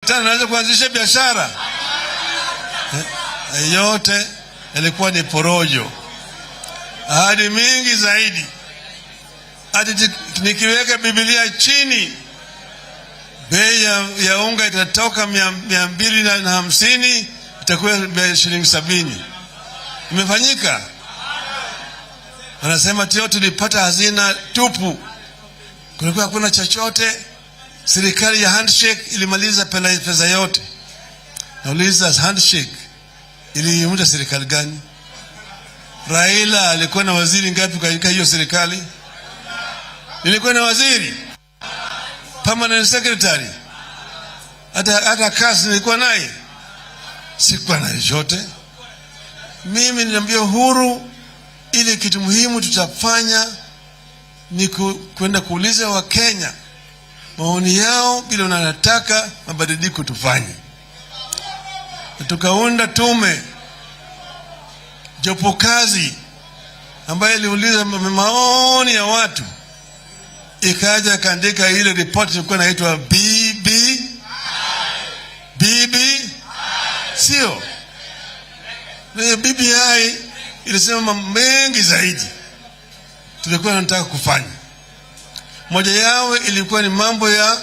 tena naweza kuanzisha biashara. Yote yalikuwa ni porojo. Ahadi mingi zaidi. Hadi nikiweka Biblia chini, bei ya unga itatoka 250 itakuwa shilingi 70. Imefanyika. Wanasema tio tulipata hazina tupu. Kulikuwa hakuna chochote. Serikali ya handshake ilimaliza pesa yote. Nauliza, handshake iliiunda serikali gani? Raila alikuwa na waziri ngapi katika hiyo serikali? Nilikuwa na waziri, permanent secretary, hata kazi nilikuwa naye. Sikuwa na chochote. Mimi niliambia huru, ile kitu muhimu tutafanya ni kwenda kuuliza wa Kenya maoni yao bila wanataka mabadiliko tufanye. Tukaunda tume jopo kazi ambayo iliuliza maoni ya watu, ikaja kaandika ile report ilikuwa inaitwa BBI, sio BBI. Ilisema mambo mengi zaidi tulikuwa tunataka kufanya. Moja yao ilikuwa ni mambo ya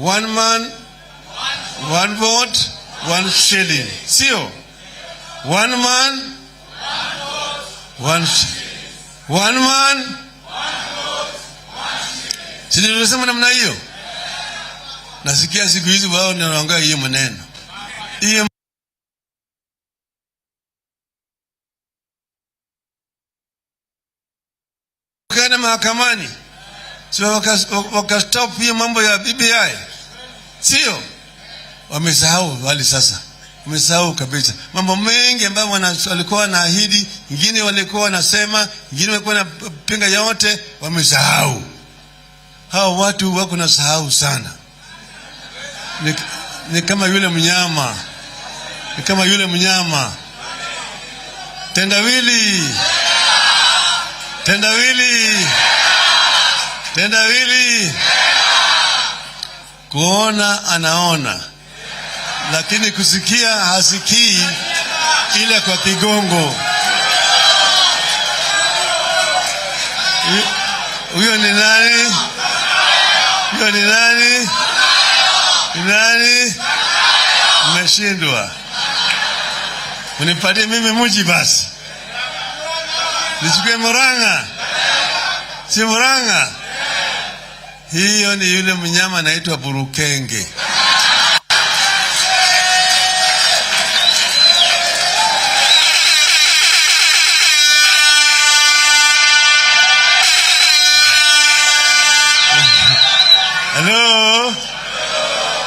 one man one vote one shilling, sio one man one man. Sisi tunasema namna hiyo. Nasikia siku hizi wao wanaongea hiyo maneno. Hiyo kana mahakamani. Sio wakastop hiyo mambo ya BBI. Sio? Wamesahau wale sasa. Wamesahau kabisa. Mambo mengi ambayo walikuwa wanaahidi, wengine walikuwa wanasema, wengine walikuwa wanapinga, yote wamesahau. Hao watu wako na sahau sana. Ni kama yule mnyama. Ni kama yule mnyama. Tendawili. Kuona anaona, lakini kusikia hasikii, ile kwa kigongo. Huyo ni nani? Huyo ni nani? Nani? Mmeshindwa. Unipatie mimi mji basi. Nichukue Muranga. Si Muranga. Hiyo ni yule mnyama anaitwa burukenge.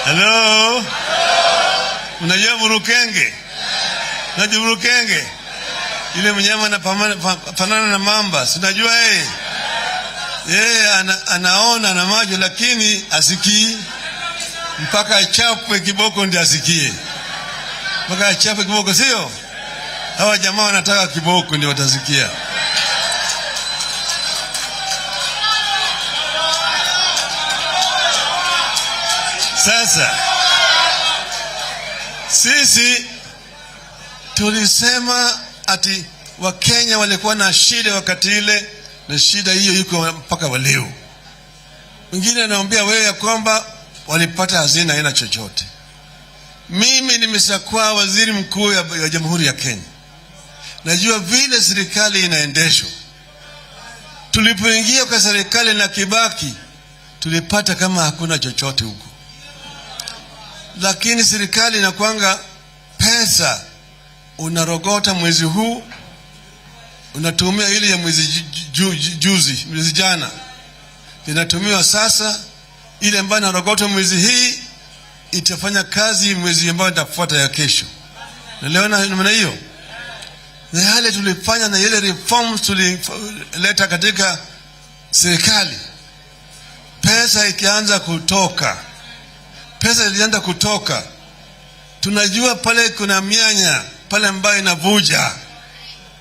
Hello. Unajua burukenge? Unajua burukenge? Ile mnyama anafanana na mamba. Si unajua yeye? Yeye anaona na macho lakini asikii. Mpaka achapwe kiboko ndio asikie. Mpaka achapwe kiboko, sio? Hawa jamaa wanataka kiboko ndio watasikia. Sasa sisi tulisema ati Wakenya walikuwa na shida wakati ile, na shida hiyo iko mpaka leo. Mwingine anaambia wewe ya kwamba walipata hazina haina chochote. Mimi nimeshakuwa waziri mkuu ya Jamhuri ya Kenya. Najua vile serikali inaendeshwa. Tulipoingia kwa serikali na Kibaki, tulipata kama hakuna chochote huko. Lakini serikali inakuanga pesa unarogota mwezi huu, unatumia ile ya mwezi juzi, mwezi jana. Inatumiwa sasa, ile ambayo narogota mwezi hii itafanya kazi mwezi ambao itafuata ya kesho. Naelewana namna hiyo? Na yale tulifanya na ile reforms tulileta katika serikali, pesa ikianza kutoka, pesa ilianza kutoka, tunajua pale kuna mianya pale ambayo inavuja.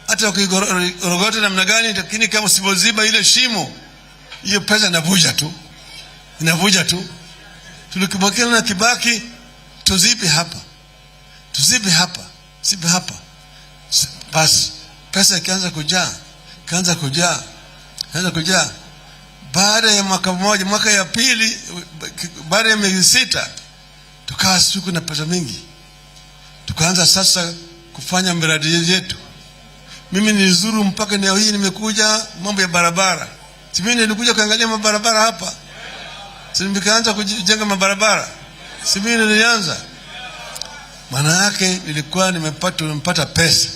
Hata ukirogota namna gani, lakini kama usipoziba ile shimo, hiyo pesa inavuja tu. Tulikibakia na Kibaki, tuzipe hapa, sipe hapa. Basi pesa ikaanza kujaa. Baada ya mwaka mmoja, mwaka ya pili, baada ya miezi 6, tukawa siku na pesa mingi. Tukaanza sasa kufanya miradi yetu. Mimi nilizuru mpaka leo hii, nimekuja mambo ya barabara. Mimi nilikuja kuangalia mabarabara hapa. Nikaanza kujenga mabarabara. Mimi nilianza. Maana yake nilikuwa nimepata pesa.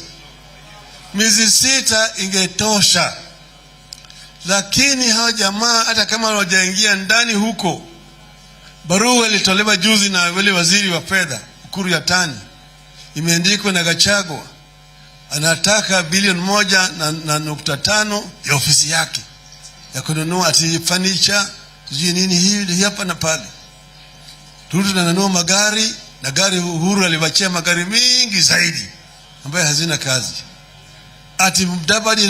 Miezi 6 ingetosha. Lakini hao jamaa hata kama hawajaingia ndani huko, barua ilitolewa juzi na wale waziri wa fedha, Ukuru ya Tani. Imeandikwa na Gachagua. Anataka bilioni 1.5 ya ofisi yake ya kununua ati furniture, nini hivi hapa na pale. Ruto ananunua magari, na gari Uhuru alibachia magari mingi zaidi ambayo hazina kazi. Ati Mudavadi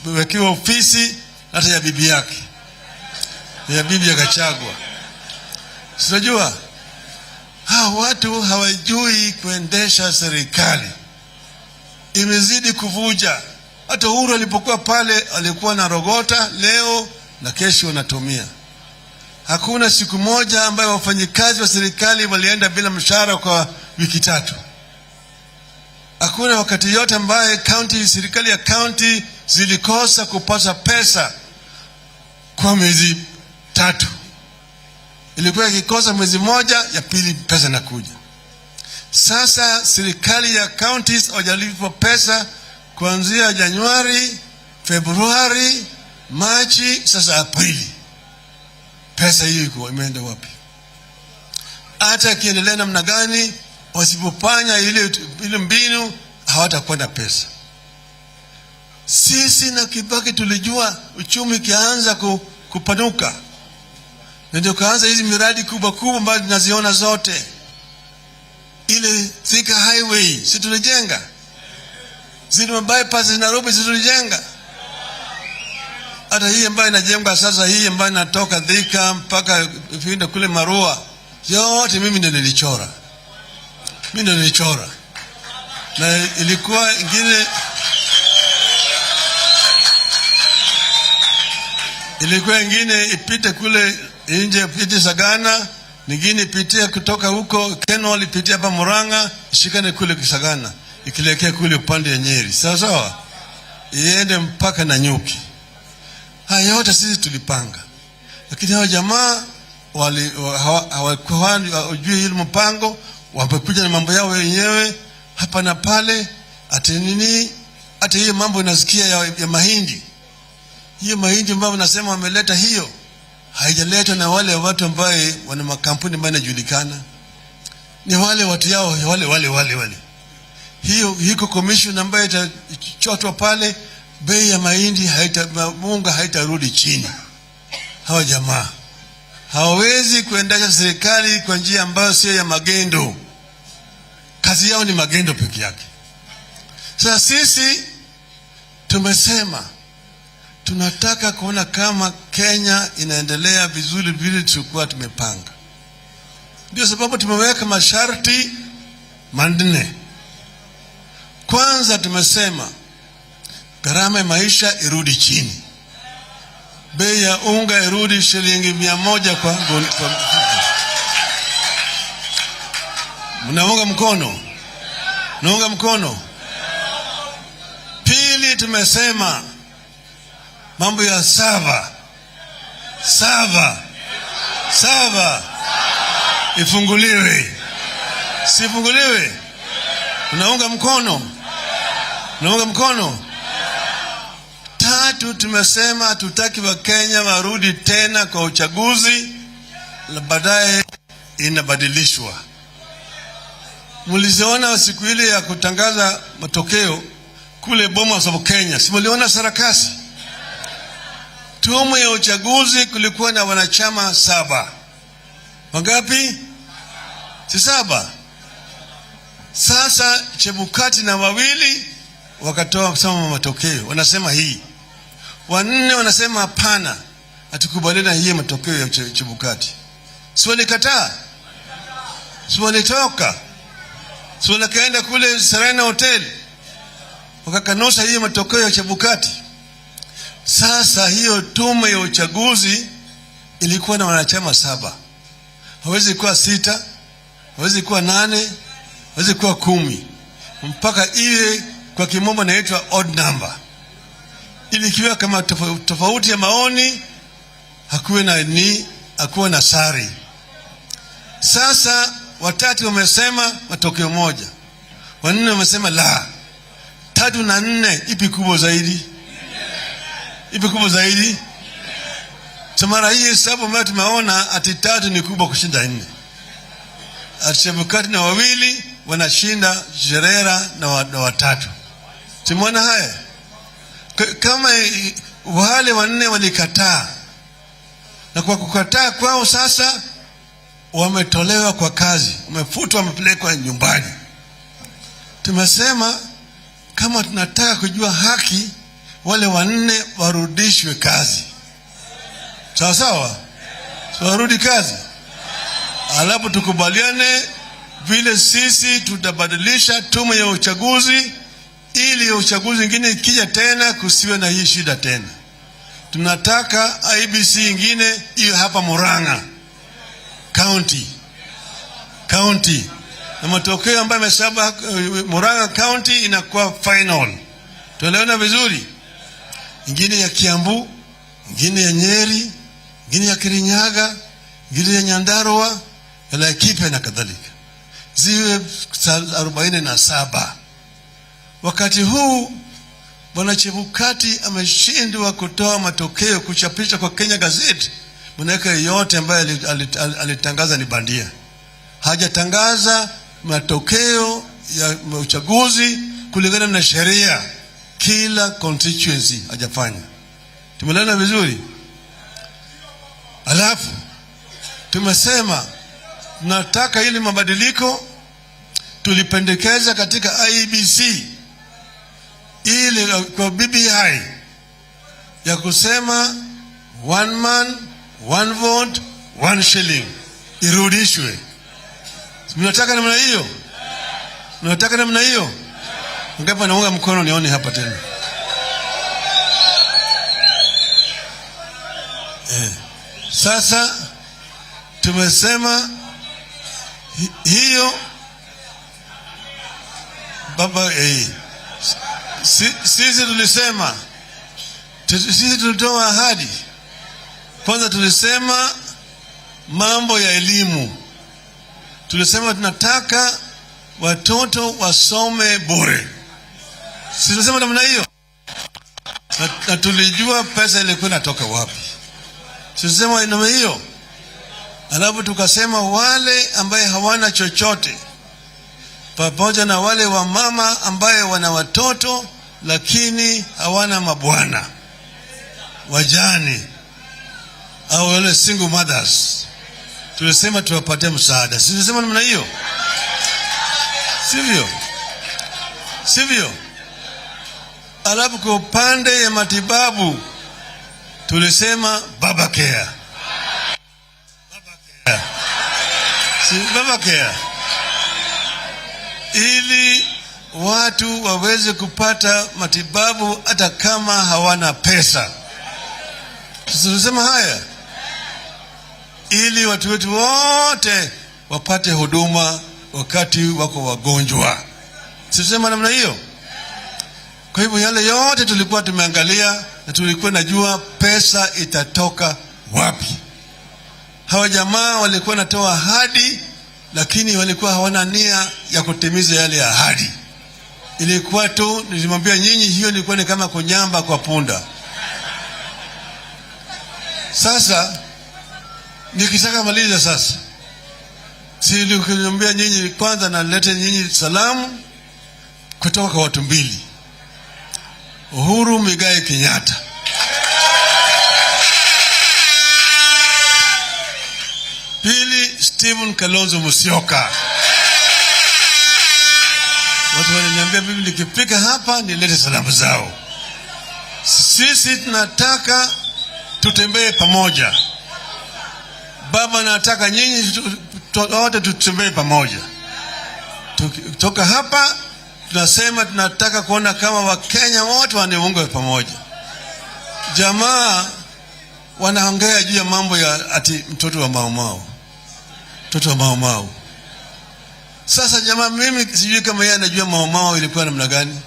wekiwa ofisi hata ya bibi yake, ya bibi ya Gachagua. Sinajua hao watu hawajui kuendesha serikali. Imezidi kuvuja. Hata Uhuru alipokuwa pale alikuwa na rogota leo na kesho anatumia. Hakuna siku moja ambayo wafanyikazi wa serikali walienda bila mshahara kwa wiki 3. Hakuna wakati yote ambaye serikali ya county zilikosa kupata pesa kwa miezi 3. Ilikuwa ikikosa mwezi moja, ya pili pesa inakuja. Sasa serikali ya counties hawajalipwa pesa kuanzia Januari, Februari, Machi, sasa Aprili. Pesa hiyo imeenda wapi? Hata kiendelea namna gani, wasipofanya ile mbinu hawatakuwa na pesa. Sisi na Kibaki tulijua uchumi kianza kupanuka. Ndio kaanza hizi miradi kubwa ambazo tunaziona zote. Ile Thika Highway si tulijenga. Zile bypass Nairobi si tulijenga. Hata hii ambayo inajengwa sasa, hii ambayo inatoka Thika mpaka ifiende kule Marua, yote mimi ndio nilichora. Na ilikuwa ingine ipite kule nje, ipite Sagana, nyingine ipitie kutoka huko Kenol, ipitie hapa Muranga, ishikane kule Kisagana, ikielekea kule upande ya Nyeri. Sawa? Iende mpaka Nanyuki. Haya yote sisi tulipanga. Lakini hao jamaa hawajui ile mpango, wamekuja na mambo yao wenyewe hapa na pale. Hata hiyo mambo nasikia ya mahindi. Hiyo mahindi ambayo nasema wameleta, hiyo haijaletwa na wale watu ambao wana makampuni ambayo yanajulikana. Ni wale watu yao, wale. Hiyo hiko commission ambayo itachotwa pale, bei ya mahindi munga haitarudi chini. Hawa jamaa hawawezi kuendesha serikali kwa njia ambayo sio ya magendo. Kazi yao ni magendo peke yake. Sasa sisi tumesema tunataka kuona kama Kenya inaendelea vizuri vile tulikuwa tumepanga. Ndio sababu tumeweka masharti 4. Kwanza tumesema gharama ya maisha irudi chini. Bei ya unga irudi shilingi 100 kwa Mnaunga mkono? Pili tumesema mambo ya sava ifunguliwe. Sifunguliwe? Unaunga mkono? Tatu tumesema hatutaki Wakenya warudi tena kwa uchaguzi na baadaye inabadilishwa. Mliziona siku ile ya kutangaza matokeo kule Bomas of Kenya. Si mliona sarakasi? Tume ya uchaguzi kulikuwa na wanachama 7. Wangapi? Si 7. Sasa Chebukati na wawili wakatoa kusema matokeo. Wanasema hii. 4 wanasema hapana, hatukubaliana hii matokeo ya Chebukati. Si walikataa? Si walitoka? Si walikaenda kule Serena Hotel wakakanusha hiyo matokeo ya Chebukati? Sasa hiyo tume ya uchaguzi ilikuwa na wanachama 7. Hawezi kuwa 6, hawezi kuwa 8, hawezi kuwa 10, mpaka iwe kwa kimombo inaitwa odd number. Ili kiwa kama tofauti ya maoni hakuwe na sari. Sasa watatu wamesema matokeo moja, 4 wamesema la. 3 na 4 ipi kubwa zaidi? Ipi kubwa zaidi? Samara hii hesabu ambayo tumeona ati 3 ni kubwa kushinda 4. Ati Chebukati na 2 wanashinda Cherera na 3. Tumeona haya. Kama wale 4 walikataa, na kwa kukataa kwao sasa wametolewa kwa kazi, wamefutwa, wamepelekwa nyumbani. Tumesema kama tunataka kujua haki, wale 4 warudishwe kazi. Sawa sawa? So warudi kazi. Alafu tukubaliane vile sisi tutabadilisha tume ya uchaguzi, ili uchaguzi ingine ikija tena kusiwe na hii shida tena. Tunataka IBC ingine hiyo hapa Muranga county, na matokeo ambayo yamesaba Muranga county inakuwa final. Tuelewana vizuri? Ingine ya Kiambu, ingine ya Nyeri, ingine ya Kirinyaga, ingine ya Nyandarua, ya Laikipia na kadhalika. Ziwe 47. Wakati huu Bwana Chebukati ameshindwa kutoa matokeo kuchapisha kwa Kenya Gazette. Mwanaka yote ambaye alitangaza ni bandia. Hajatangaza matokeo ya uchaguzi kulingana na sheria. Kila constituency hajafanya. Tumelana vizuri? Alafu tumesema tunataka ili mabadiliko tulipendekeza katika IBC ili kwa BBI ya kusema 1 man 1 vote 1 shilling irudishwe. Mnataka namna hiyo? Mnataka namna hiyo? Ngapi naunga mkono nione hapa tena? Sasa tumesema hiyo baba sisi tulisema, sisi tulitoa ahadi. Kwanza tulisema mambo ya elimu. Tulisema tunataka watoto wasome bure. Sisi tulisema namna hiyo. Na tulijua pesa ilikuwa inatoka wapi. Sisi tulisema namna hiyo. Alafu tukasema wale ambaye hawana chochote, pamoja na wale wa mama ambaye wana watoto lakini hawana mabwana, wajane au wale single mothers, tulisema tuwapatie msaada. Sisi tulisema namna hiyo. Sivyo? Alafu kwa upande ya matibabu tulisema baba care. Ili watu waweze kupata matibabu hata kama hawana pesa. Tunasema haya ili watu wetu wote wapate huduma wakati wako wagonjwa. Tunasema namna hiyo. Kwa hivyo yale yote tulikuwa tumeangalia na tulikuwa najua pesa itatoka wapi. Hawa jamaa walikuwa natoa ahadi, lakini walikuwa hawana nia ya kutimiza yale ahadi. Ilikuwa tu nilimwambia nyinyi, hiyo ilikuwa ni kama kunyamba kwa punda. Sasa nikitaka maliza sasa, nilikwambia nyinyi kwanza nalete nyinyi salamu kutoka kwa watu 2. Uhuru Muigai Kenyatta, pili Stephen Kalonzo Musyoka. Watu wananiambia mimi nikifika hapa nilete salamu zao. Sisi tunataka tutembee pamoja Baba nataka nyinyi wote tutembee pamoja. Kutoka hapa tunasema tunataka kuona kama Wakenya wote wanaungana pamoja. Jamaa wanaongea juu ya mambo ya ati mtoto wa maumau. Mtoto wa maumau. Sasa jamaa, mimi sijui kama yeye anajua maumau ilikuwa namna gani.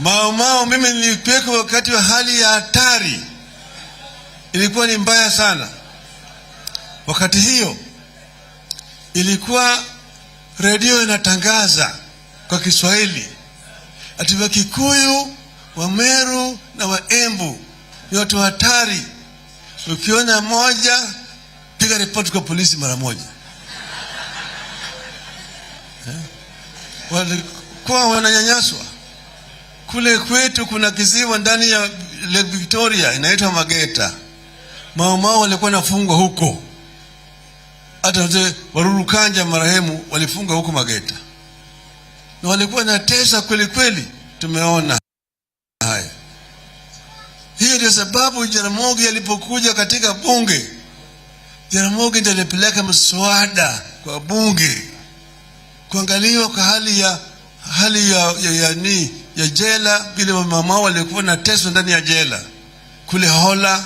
Maumau mimi nilipeka wakati wa hali ya hatari. Ilikuwa ni mbaya sana. Wakati hiyo ilikuwa redio inatangaza kwa Kiswahili ati Wakikuyu, Wameru na Waembu ni watu hatari. Ukiona moja, piga ripoti kwa polisi mara moja. Walikuwa wananyanyaswa. Kule kwetu kuna kisiwa ndani ya Lake Victoria inaitwa Mageta. Maumau walikuwa nafungwa huko. Hata wazee Warurukanja marehemu walifungwa huko Mageta. Na walikuwa natesa kweli kweli. Tumeona haya. Hiyo ndio sababu Jaramogi alipokuja katika bunge. Jaramogi ndiye alipeleka mswada kwa bunge kuangaliwa kwa hali ya jela, vile mama walikuwa nateswa ndani ya jela. Kule Hola,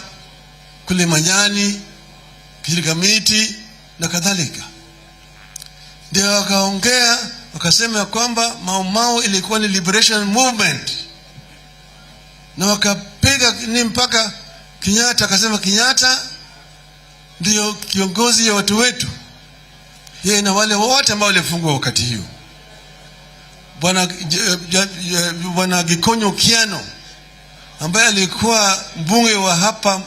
kule Manyani, Kilikamiti na kadhalika. Ndio wakaongea, wakasema kwamba Mau ilikuwa ni liberation movement. Na wakapiga ni mpaka Kenyatta, akasema Kenyatta ndio kiongozi ya watu wetu. Yeye na wale wote ambao walifungwa wakati hiyo. Bwana Gikonyo Kiano ambaye alikuwa mbunge wa hapa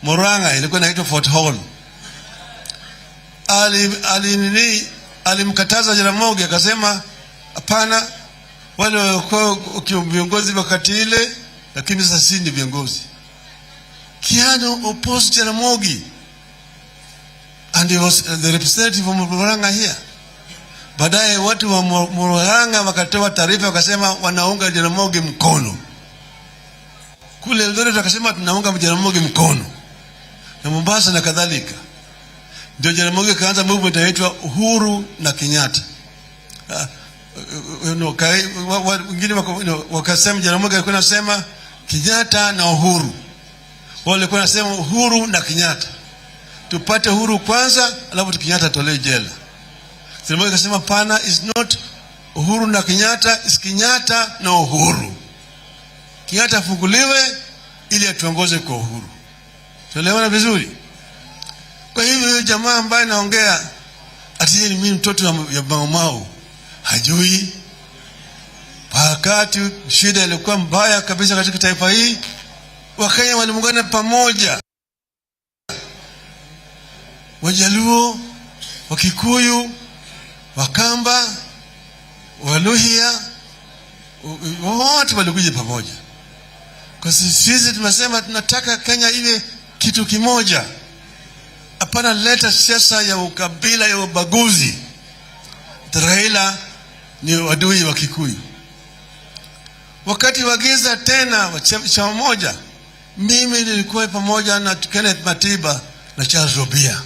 Muranga, ilikuwa inaitwa Fort Hall. Alimkataza Jaramogi, akasema hapana, wale walikuwa viongozi wakati ile, lakini sasa si ni viongozi. Kiano opposed Jaramogi and he was the representative of Muranga here. Baadaye watu wa Muranga wakatoa taarifa, wakasema wanaunga Jaramogi mkono. Kule Eldoret wakasema tunaunga Jaramogi mkono. Na Mombasa na kadhalika. Ndio Jaramogi kaanza movement inaitwa Uhuru na Kenyatta. Wengine wakasema Jaramogi alikuwa anasema Kenyatta na Uhuru. Wale walikuwa wanasema Uhuru na Kenyatta. Tupate Uhuru kwanza, alafu Kenyatta tolewe jela. Jaramogi akasema pana, is not Uhuru na Kenyatta, is Kenyatta na Uhuru. Kenyatta afunguliwe ili atuongoze kwa uhuru. Tuelewana vizuri? Kwa hivyo jamaa ambaye naongea ati yeye ni mimi mtoto ya Mau hajui. Wakati shida ilikuwa mbaya kabisa katika taifa hii, Wakenya waliungana pamoja. Wajaluo, Wakikuyu, Wakamba, Waluhya, wote walikuja pamoja. Kwa sisi tumesema tunataka Kenya iwe kitu kimoja. Hapana leta siasa ya ukabila, ya ubaguzi. Raila ni wadui wa Kikuyu. Wakati wagiza tena chama moja, mimi nilikuwa pamoja na Kenneth Matiba na Charles Robia.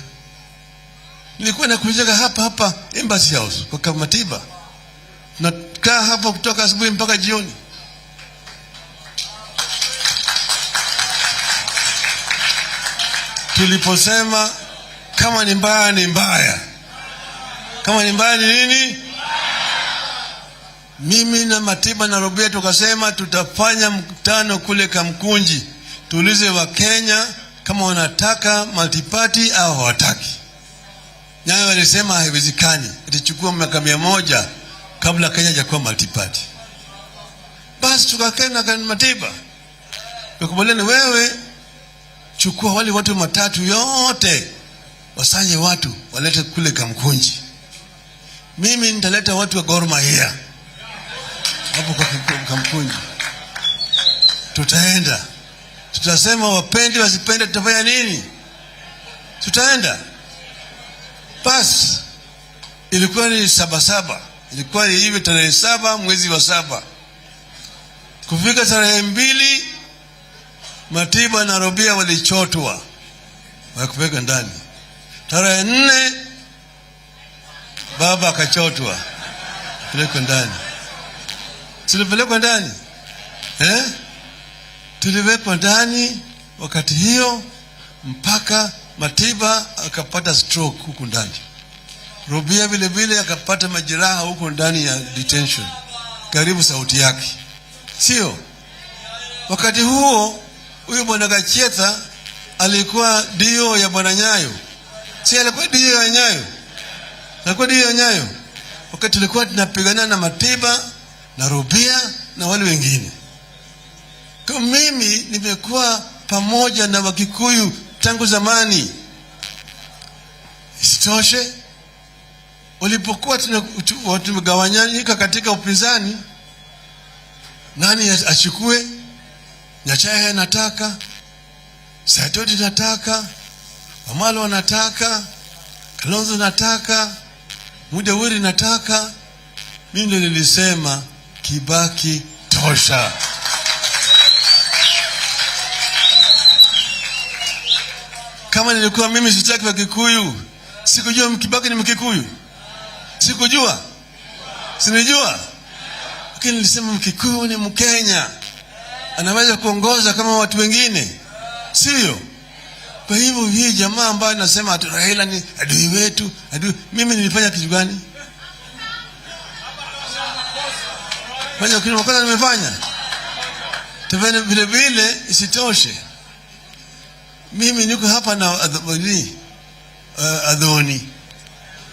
Nilikuwa nakuja hapa Embassy House kwa Matiba. Nakaa hapa kutoka asubuhi mpaka jioni. Tuliposema kama ni mbaya ni mbaya. Kama ni mbaya ni nini? Mimi na Matiba na Robia tukasema tutafanya mkutano kule Kamkunji. Tuulize wa Kenya kama wanataka multiparty au hawataki. Nao walisema haiwezekani. Itachukua miaka 100 kabla Kenya hajakuwa multiparty. Basi tukakaa na Matiba. Tukubaliana, wewe chukua wale watu matatu yote, wasanye watu walete kule Kamkunji. Mimi nitaleta watu wa Gor Mahia hapo kwa Kamkunji. Tutaenda. Tutasema wapende wasipende tutafanya nini? Tutaenda. Bas, ilikuwa ni 7/7. Ilikuwa ni hivi tarehe 7 mwezi wa 7. Kufika tarehe 2 Matiba na Robia walichotwa wakupeka ndani. Tarehe 4 baba akachotwa pelekwa ndani. Tulipelekwa ndani, tuliwekwa ndani wakati hiyo mpaka Matiba akapata stroke huku ndani. Robia vile vile akapata majeraha huko ndani ya detention, karibu sauti yake. Sio wakati huo huyo bwana Gachetha alikuwa dio ya bwana Nyayo. Si alikuwa dio ya Nyayo? Alikuwa dio ya Nyayo wakati tulikuwa tunapigana na Matiba na Robia na wale wengine. Kwa mimi nimekuwa pamoja na Wakikuyu tangu zamani. Isitoshe, ulipokuwa tumegawanyika katika upinzani, nani achukue? Nyachae nataka, Saitoti nataka, Wamalo nataka, Kalonzo nataka, Mudawiri nataka. Mimi ndio nilisema Kibaki tosha. Kama nilikuwa mimi sitaki Wakikuyu, sikujua Kibaki ni Mkikuyu. Sikujua. Sinijua. Lakini nilisema Mkikuyu ni Mkenya, anaweza kuongoza kama watu wengine. Sio? Kwa hivyo hii jamaa ambayo anasema ati Raila ni adui wetu, mimi nilifanya kitu gani? Fanya kitu makosa nimefanya. Tafanya vile vile. Isitoshe, mimi niko hapa na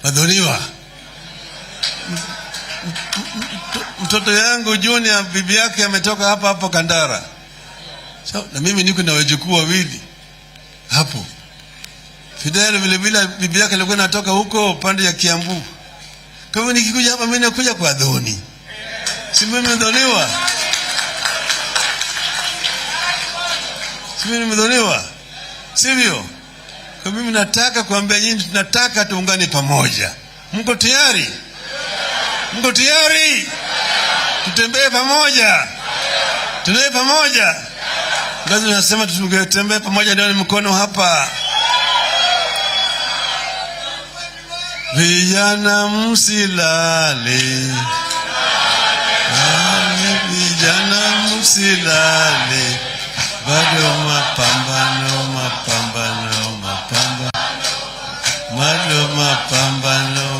Adhoniwa. Mtoto yangu Junior, bibi yake ametoka hapa Kandara. So, na mimi niko na wajukuu wawili hapo. Fidel vile vile bibi yake alikuwa anatoka huko pande ya Kiambu. Kwa hivyo nikikuja hapa mimi nakuja kwa Adhoni. Si mimi nimedhoniwa? Si mimi nimedhoniwa? Sivyo? Kwa mimi nataka kuambia nyinyi tunataka tuungane pamoja. Mko tayari? Mko tayari? Tutembee pamoja. Tutembee pamoja. Ngazi nasema tutembee pamoja, ndio mkono hapa. Vijana msilale. Vijana msilale. Bado mapambano. Bado mapambano.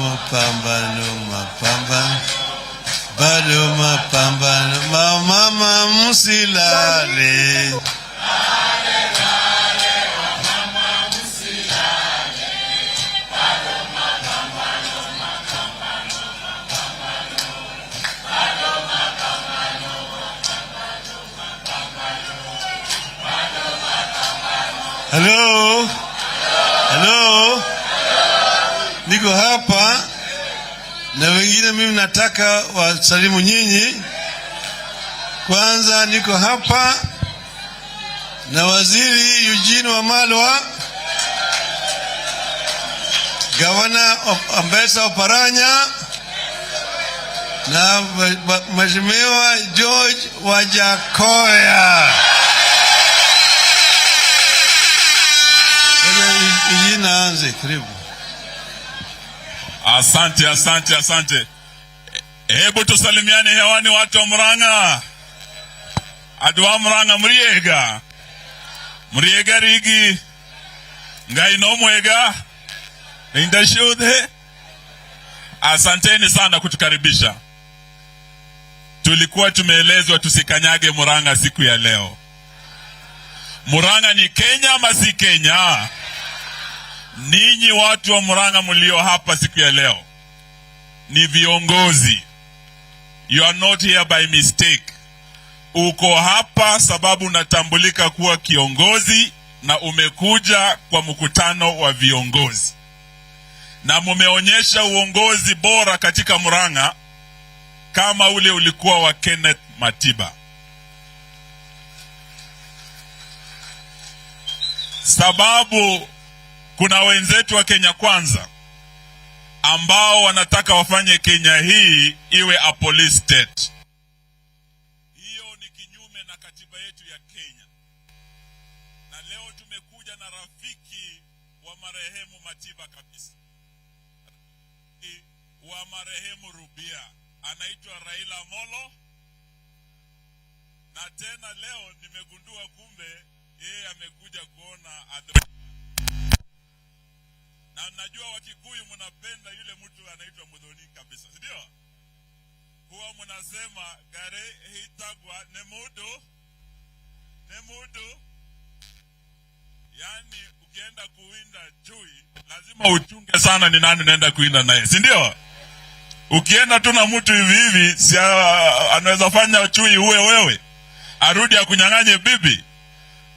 Bado mapambano. Mama msilale. Hello? Hello? Niko hapa na wengine mimi nataka wasalimu nyinyi. Kwanza niko hapa na Waziri Eugene Wamalwa, Gavana Ambesa Oparanya na Mheshimiwa George Wajakoya. Inaanze karibu. Asante. Hebu tusalimiane hewani watu wa Muranga. Adwa Muranga Muriega rigi. Ngai no mwega. Indashudhe. Asanteni sana kutukaribisha. Tulikuwa tumeelezwa tusikanyage Muranga siku ya leo. Muranga ni Kenya ama si Kenya? Ninyi watu wa Muranga mlio hapa siku ya leo ni viongozi. You are not here by mistake. Uko hapa sababu unatambulika kuwa kiongozi na umekuja kwa mkutano wa viongozi. Na mumeonyesha uongozi bora katika Muranga kama ule ulikuwa wa Kenneth Matiba. Sababu kuna wenzetu wa Kenya Kwanza ambao wanataka wafanye Kenya hii iwe a police state. Hiyo ni kinyume na katiba yetu ya Kenya. marehemu Matiba kabisa, wa marehemu Rubia, anaitwa Raila Molo. Na tena leo nimegundua kumbe yeye amekuja kuona na najua Wakikuyu mnapenda yule mtu anaitwa Mudhoni kabisa, ndio huwa mnasema gare hitagwa nemudu. Yani ukienda kuwinda chui lazima uchunge sana ni nani unaenda kuwinda naye, si ndio? Ukienda tu na mtu hivi hivi si anaweza fanya chui uwe wewe, arudi akunyang'anye bibi.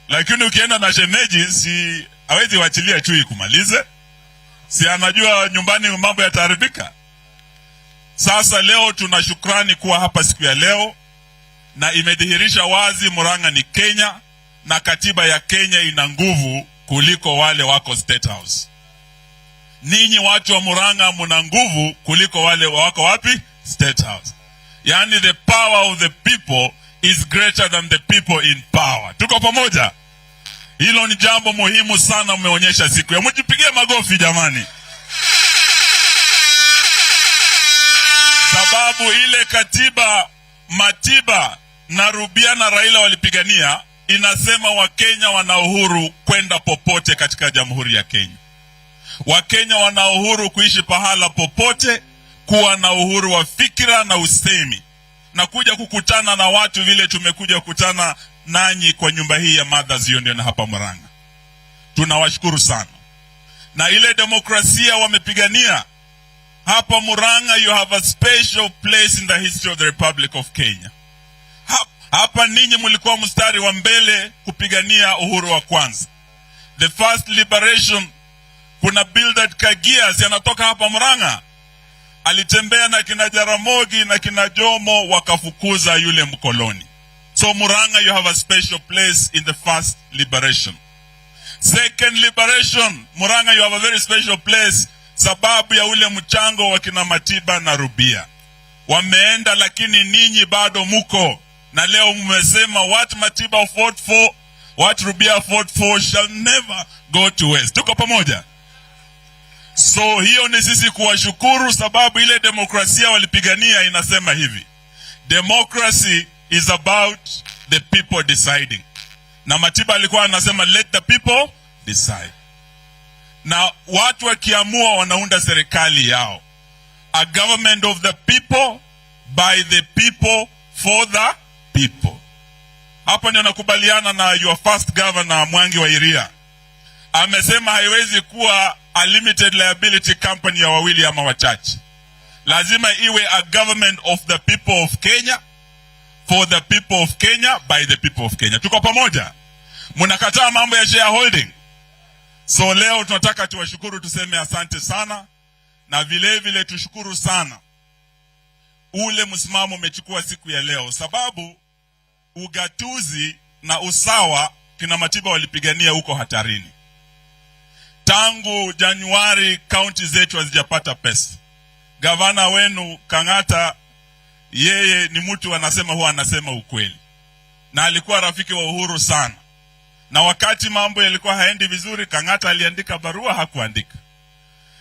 Lakini ukienda na shemeji si hawezi wachilia chui kumalize, si anajua nyumbani mambo yataharibika. Sasa leo tuna shukrani kuwa hapa siku ya leo, na imedhihirisha wazi Muranga ni Kenya, na katiba ya Kenya ina nguvu kuliko wale wako State House. Ninyi watu wa Muranga mna nguvu kuliko wale wako wapi? State House. Yani the power of the people is greater than the people in power. Tuko pamoja? Hilo ni jambo muhimu sana mmeonyesha siku ya. Mjipigie magofi jamani. Sababu ile katiba Matiba na Rubia na Raila walipigania inasema Wakenya wana uhuru kwenda popote katika Jamhuri ya Kenya. Wakenya wana uhuru kuishi pahala popote, kuwa na uhuru wa fikira na usemi, na kuja kukutana na watu vile tumekuja kukutana nanyi kwa nyumba hii ya Mothers Union hapa Muranga. Tunawashukuru sana. Na ile demokrasia wamepigania hapa Muranga, you have a special place in the history of the Republic of Kenya. Hapa ninyi mlikuwa mstari wa mbele kupigania uhuru wa kwanza. The first liberation, kuna Bildad Kagias yanatoka hapa Muranga. Alitembea na kina Jaramogi na kina Jomo wakafukuza yule mkoloni. So Muranga, you have a special place in the first liberation. Second liberation, Muranga, you have a very special place sababu ya ule mchango wa kina Matiba na Rubia. Wameenda lakini ninyi bado muko. Na leo mmesema what Matiba fought for, what Rubia fought for shall never go to waste. Tuko pamoja? So hiyo ni sisi kuwashukuru sababu ile demokrasia walipigania inasema hivi. Democracy is about the people deciding. Na Matiba alikuwa anasema let the people decide. Na watu wakiamua wanaunda serikali yao. A government of the people, by the people, for the people. Hapa ndio nakubaliana na your first governor Mwangi wa Iria. Amesema haiwezi kuwa a limited liability company ya wawili ama wachache. Lazima iwe a government of the people of Kenya, for the people of Kenya, by the people of Kenya. Tuko pamoja? Mnakataa mambo ya shareholding. So leo tunataka tuwashukuru, tuseme asante sana, na vile vile tushukuru sana ule msimamo umechukua siku ya leo, sababu ugatuzi na usawa kina Matiba walipigania huko hatarini. Tangu Januari county zetu hazijapata pesa. Gavana wenu Kang'ata, yeye ni mtu anasema huwa anasema ukweli, na alikuwa rafiki wa Uhuru sana. Na wakati mambo yalikuwa haendi vizuri, Kang'ata aliandika barua, hakuandika.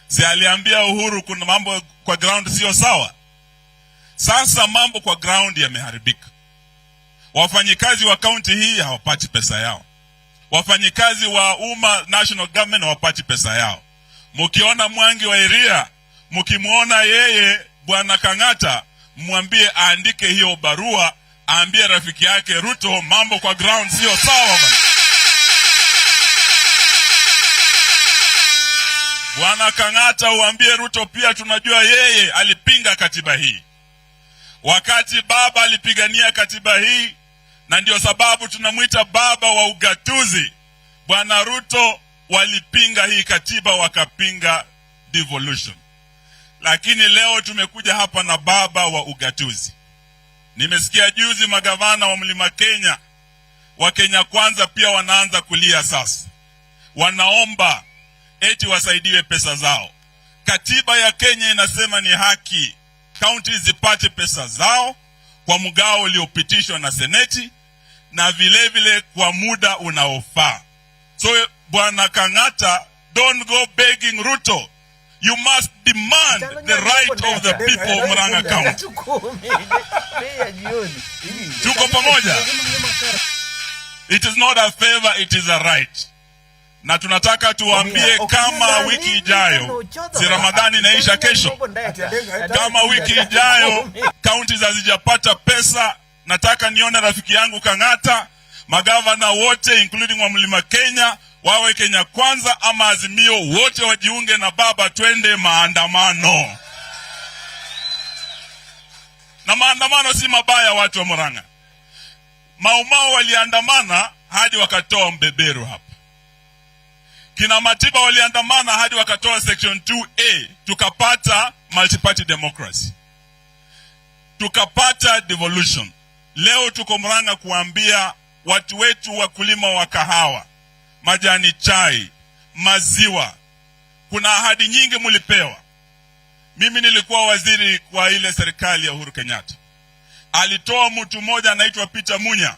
Si aliambia Uhuru kuna mambo kwa ground sio sawa. Sasa mambo kwa ground yameharibika. Wafanyikazi wa county hii hawapati pesa yao. Wafanyikazi wa national government hawapati pesa yao. Mkiona Mwangi wa Iria, mkimuona yeye bwana Kang'ata, mwambie aandike hiyo barua, aambie rafiki yake Ruto mambo kwa ground sio sawa bana. Bwana Kang'ata uambie Ruto pia tunajua yeye alipinga katiba hii. Wakati baba alipigania katiba hii, na ndio sababu tunamuita baba wa ugatuzi, Bwana Ruto walipinga hii katiba, wakapinga devolution. Lakini leo tumekuja hapa na baba wa ugatuzi. Nimesikia juzi magavana wa Mlima Kenya, wa Kenya Kwanza pia wanaanza kulia sasa. Wanaomba eti wasaidiwe pesa zao. Katiba ya Kenya inasema ni haki counties zipate pesa zao kwa mgao uliopitishwa na seneti, na vile vile kwa muda unaofaa. So bwana Kang'ata, Don't go begging Ruto. You must demand the right of the people of Muranga County. Tuko pamoja. It is not a favor, it is a right. Na tunataka tuambie kama wiki ijayo, si Ramadhani inaisha kesho, kama wiki ijayo counties hazijapata pesa, nataka nione rafiki yangu Kang'ata, magavana wote including wa Mlima Kenya, wawe Kenya Kwanza ama Azimio, wote wajiunge na baba, twende maandamano. Na maandamano si mabaya, watu wa Muranga. Maumau waliandamana hadi wakatoa mbeberu hapa. Kina Matiba waliandamana hadi wakatoa section 2A, tukapata multi-party democracy, tukapata devolution. Leo tuko Muranga kuambia watu wetu wakulima wa kahawa, majani chai, maziwa, kuna ahadi nyingi mulipewa. Mimi nilikuwa waziri kwa ile serikali ya Uhuru Kenyatta. Alitoa mtu mmoja anaitwa Peter Munya,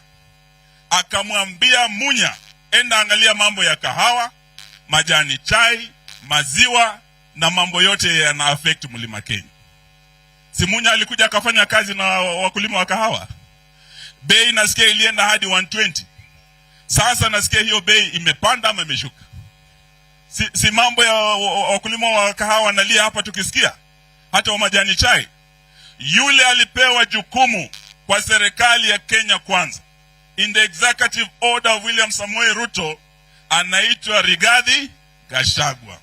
akamwambia Munya, enda angalia mambo ya kahawa, majani chai, maziwa na mambo yote yana affect Mlima Kenya. Si Munya alikuja akafanya kazi na wakulima wa kahawa? Bei nasikia ilienda hadi 120. Sasa nasikia hiyo bei imepanda ama imeshuka. Si mambo ya wakulima wa kahawa nalia hapa tukisikia, hata wa majani chai. Yule alipewa jukumu kwa serikali ya Kenya Kwanza, in the executive order of William Samoei Ruto, anaitwa Rigathi Gachagua.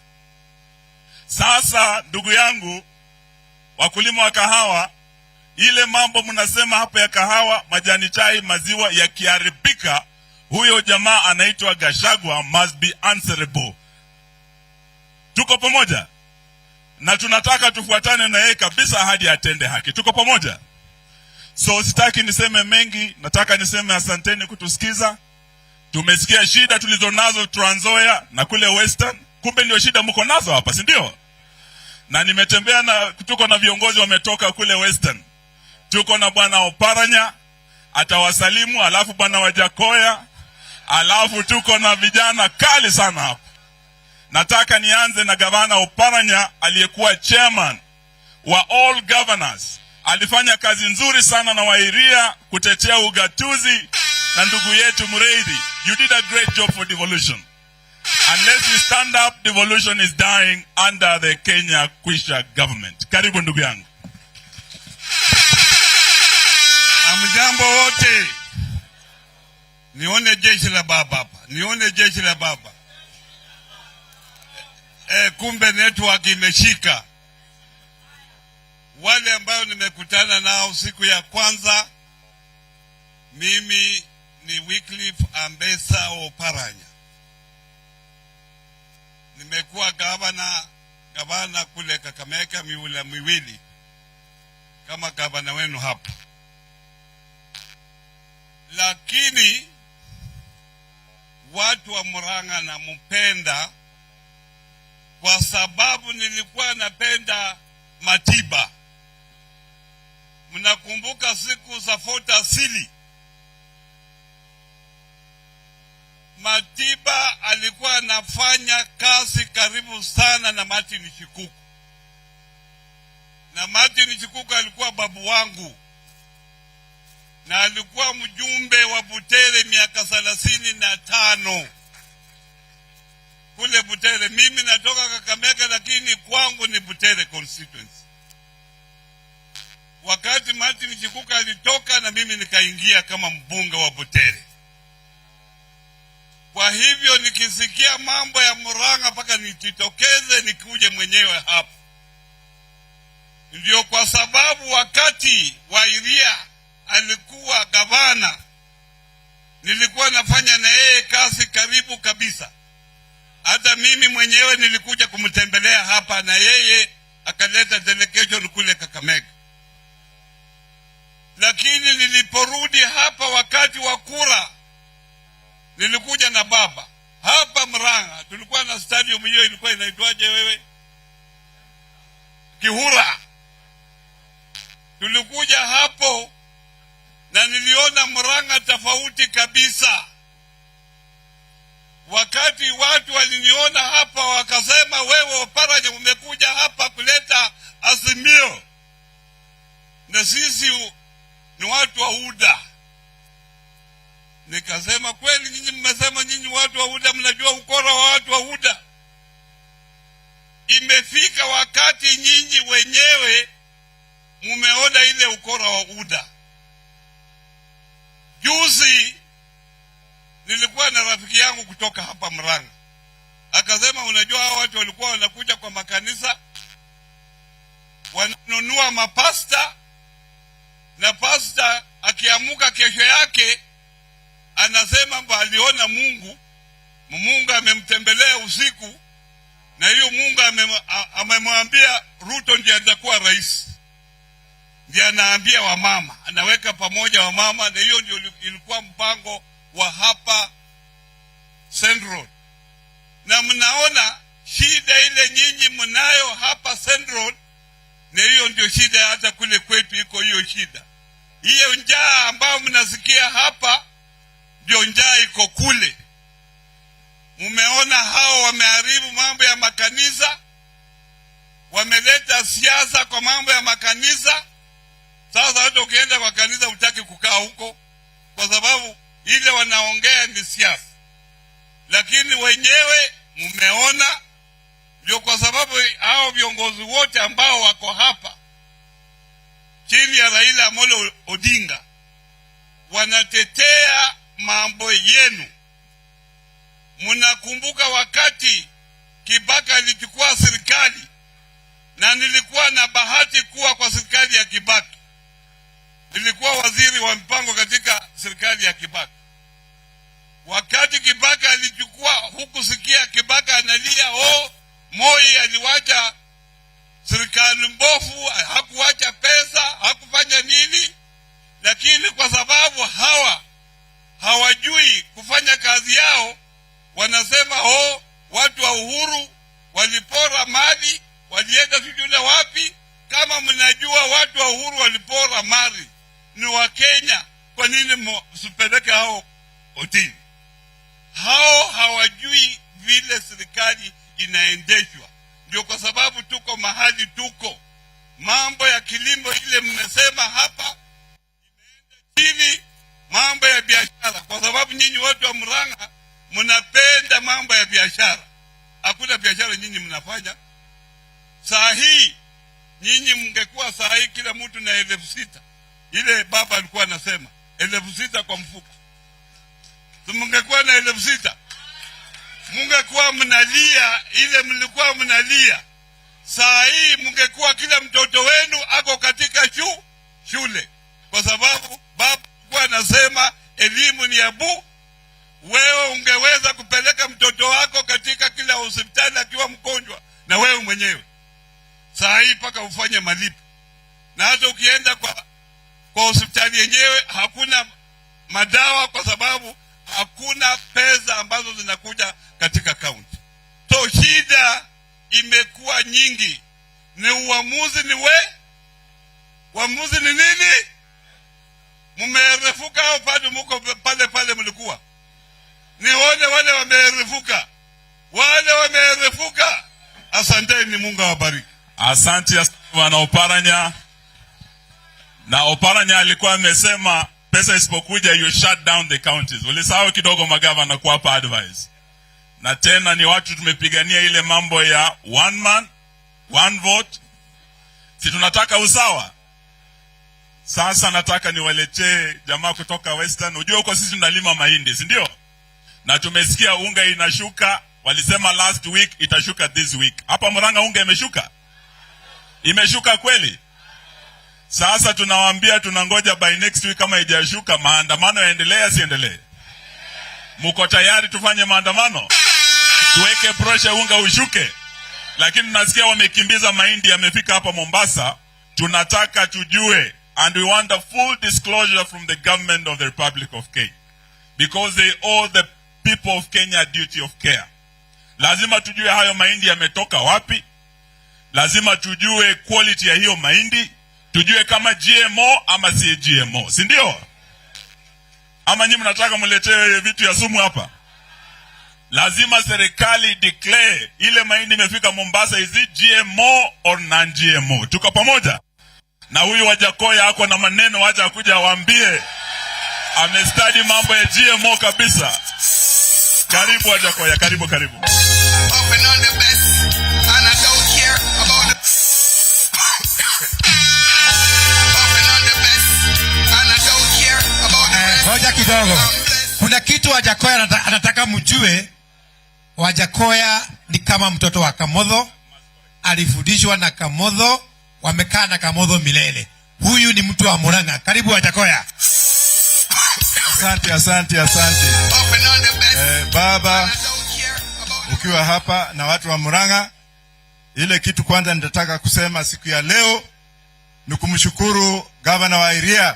Sasa ndugu yangu wakulima wa kahawa, ile mambo mnasema hapa ya kahawa, majani chai, maziwa yakiharibika, huyo jamaa anaitwa Gachagua must be answerable. Tuko pamoja? Na tunataka tufuatane na yeye kabisa hadi atende haki. Tuko pamoja? So sitaki niseme mengi, nataka niseme asanteni kutusikiza. Tumesikia shida tulizonazo Trans Nzoia na kule Western. Kumbe ndio shida mko nazo hapa, si ndio? Na nimetembea na tuko na viongozi wametoka kule Western. Tuko na bwana Oparanya atawasalimu, alafu bwana Wajakoya, alafu tuko na vijana kali sana hapa. Nataka nianze na gavana Oparanya aliyekuwa chairman wa all governors. Alifanya kazi nzuri sana na Wairia kutetea ugatuzi, na ndugu yetu Mureithi, you did a great job for devolution. Unless you stand up, devolution is dying under the Kenya Kwisha government. Karibu ndugu yangu. Amjambo wote. Nione jeshi la baba hapa. Nione jeshi la baba. Kumbe network imeshika. Wale ambao nimekutana nao siku ya kwanza, mimi ni Wycliffe Ambesa Oparanya. Nimekuwa gavana kule Kakamega miula miwili kama gavana wenu hapa. Lakini watu wa Muranga na mpenda kwa sababu nilikuwa napenda Matiba. Mnakumbuka siku za Fort Asili? Matiba alikuwa anafanya kazi karibu sana na Martin Chikuku. Na Martin Chikuku alikuwa babu wangu. Na alikuwa mjumbe wa Butere miaka 35. Kule Butere. Mimi natoka Kakamega lakini kwangu ni Butere constituency. Wakati Martin Chikuku alitoka na mimi nikaingia kama mbunge wa Butere. Kwa hivyo nikisikia mambo ya Muranga mpaka nititokeze nikuje mwenyewe hapa. Ndio kwa sababu wakati Wairia alikuwa gavana, nilikuwa nafanya na yeye kazi karibu kabisa. Hata mimi mwenyewe nilikuja kumtembelea hapa na yeye akaleta delegation kule Kakamega. Lakini niliporudi hapa wakati wa kura, nilikuja na baba. Hapa Muranga tulikuwa na stadium hiyo ilikuwa inaitwaje wewe? Kihura. Tulikuja hapo na niliona Muranga tofauti kabisa. wakati watu waliniona hapa wakasema, wewe Oparanya umekuja hapa kuleta azimio, na sisi ni watu wa UDA. Nikasema, kweli nyinyi mmesema nyinyi watu wa UDA mnajua ukora wa watu wa UDA? Imefika wakati nyinyi wenyewe mumeona ile ukora wa UDA. Juzi nilikuwa na rafiki yangu kutoka hapa Muranga. Akasema, unajua hao watu walikuwa wanakuja kwa makanisa, wananunua mapasta, na pasta akiamuka kesho yake anasema mba aliona Mungu amemtembelea usiku, na hiyo Mungu amemwambia Ruto ndiye atakuwa rais. Ndiye anaambia wamama, anaweka pamoja wamama, na hiyo ndio ilikuwa mpango wa hapa Central. Na mnaona shida ile nyinyi mnayo hapa Central, na hiyo ndio shida hata kule kwetu iko hiyo shida. Hiyo njaa ambayo mnasikia hapa ndio njaa iko kule. Mumeona hao wameharibu mambo ya makanisa, wameleta siasa kwa mambo ya makanisa. Sasa hata ukienda kwa kanisa hutaki kukaa huko, kwa sababu ile wanaongea ni siasa. Lakini wenyewe mumeona, ndio kwa sababu hao viongozi wote ambao wako hapa chini ya Raila Amolo Odinga wanatetea mambo yenu. Mnakumbuka wakati Kibaki alichukua serikali, na nilikuwa na bahati kuwa kwa serikali ya Kibaki. Nilikuwa waziri wa mpango katika serikali ya Kibaki. Wakati Kibaki alichukua, hukusikia Kibaki analia, Moi aliwacha serikali mbovu, hakuwacha pesa, hakufanya nini. Lakini kwa sababu hawajui kufanya kazi yao, wanasema watu wa Uhuru walipora mali, walienda sijui wapi. Kama mnajua watu wa Uhuru walipora mali ni wa Kenya, kwa nini msipeleke hao kotini? Hao hawajui vile serikali inaendeshwa. Ndio kwa sababu tuko mahali tuko. Mambo ya kilimo ile mnasema hapa imeenda chini, mambo ya biashara, kwa sababu nyinyi watu wa Muranga mnapenda mambo ya biashara. Hakuna biashara nyinyi mnafanya. Saa hii nyinyi mngekuwa saa hii kila mtu na 6,000. Ile baba alikuwa anasema 6,000 kwa mfuko. Mungekuwa na 6,000, mungekuwa mnalia ile mlikuwa mnalia. Saa hii mungekuwa kila mtoto wenu ako katika shule, kwa sababu baba alikuwa anasema elimu ni abu. Wewe ungeweza kupeleka mtoto wako katika kila hospitali akiwa mgonjwa na wewe mwenyewe. Saa hii paka ufanye malipo, na hata ukienda kwa hospitali yenyewe hakuna madawa, kwa sababu hakuna pesa ambazo zinakuja katika kaunti. So shida imekuwa nyingi. Ni uamuzi uamuzi ni nini? Mumerefuka au bado muko pale mlikuwa? Nione wale wamerefuka. Wale wamerefuka. Asanteni, Mungu awabariki. Asante bwana Oparanya. Na Oparanya alikuwa amesema pesa isipokuja you shut down the counties. Ulisahau kidogo magavana kuwapa advice. Na tena ni watu tumepigania ile mambo ya one man, one vote. Si tunataka usawa? Sasa nataka niwaletee jamaa kutoka Western. Unajua kwa sisi tunalima mahindi, si ndio? Na tumesikia unga inashuka. Walisema last week itashuka this week. Hapa Muranga unga imeshuka? Imeshuka kweli? Sasa tunawaambia tunangoja by next week, kama haijashuka maandamano yaendelee siendelee? Mko tayari tufanye maandamano? Tuweke pressure unga ushuke? Lakini nasikia wamekimbiza mahindi yamefika hapa Mombasa. Tunataka tujue, and we want a full disclosure from the government of the Republic of Kenya, because they owe the people of Kenya a duty of care. Lazima tujue hayo mahindi yametoka wapi. Lazima tujue quality ya hiyo mahindi. Tujue kama GMO ama si GMO, si ndio? Ama nyinyi mnataka mletee vitu ya sumu hapa? lazima serikali declare ile mahindi imefika Mombasa, is it GMO or non-GMO? Tuko pamoja? Na huyu Wajakoya ako na maneno, wacha kuja waambie amestadi mambo ya GMO kabisa. Karibu Wajakoya, karibu. Ngoja kidogo. Kuna kitu Wajakoya anataka mjue. Wajakoya ni kama mtoto wa Kamodho, alifundishwa na Kamodho, wamekaa na Kamodho milele. Huyu ni mtu wa Muranga. Karibu Wajakoya. Asante. Baba, ukiwa hapa na watu wa Muranga, ile kitu kwanza nitataka kusema siku ya leo ni kumshukuru gavana wa Iria.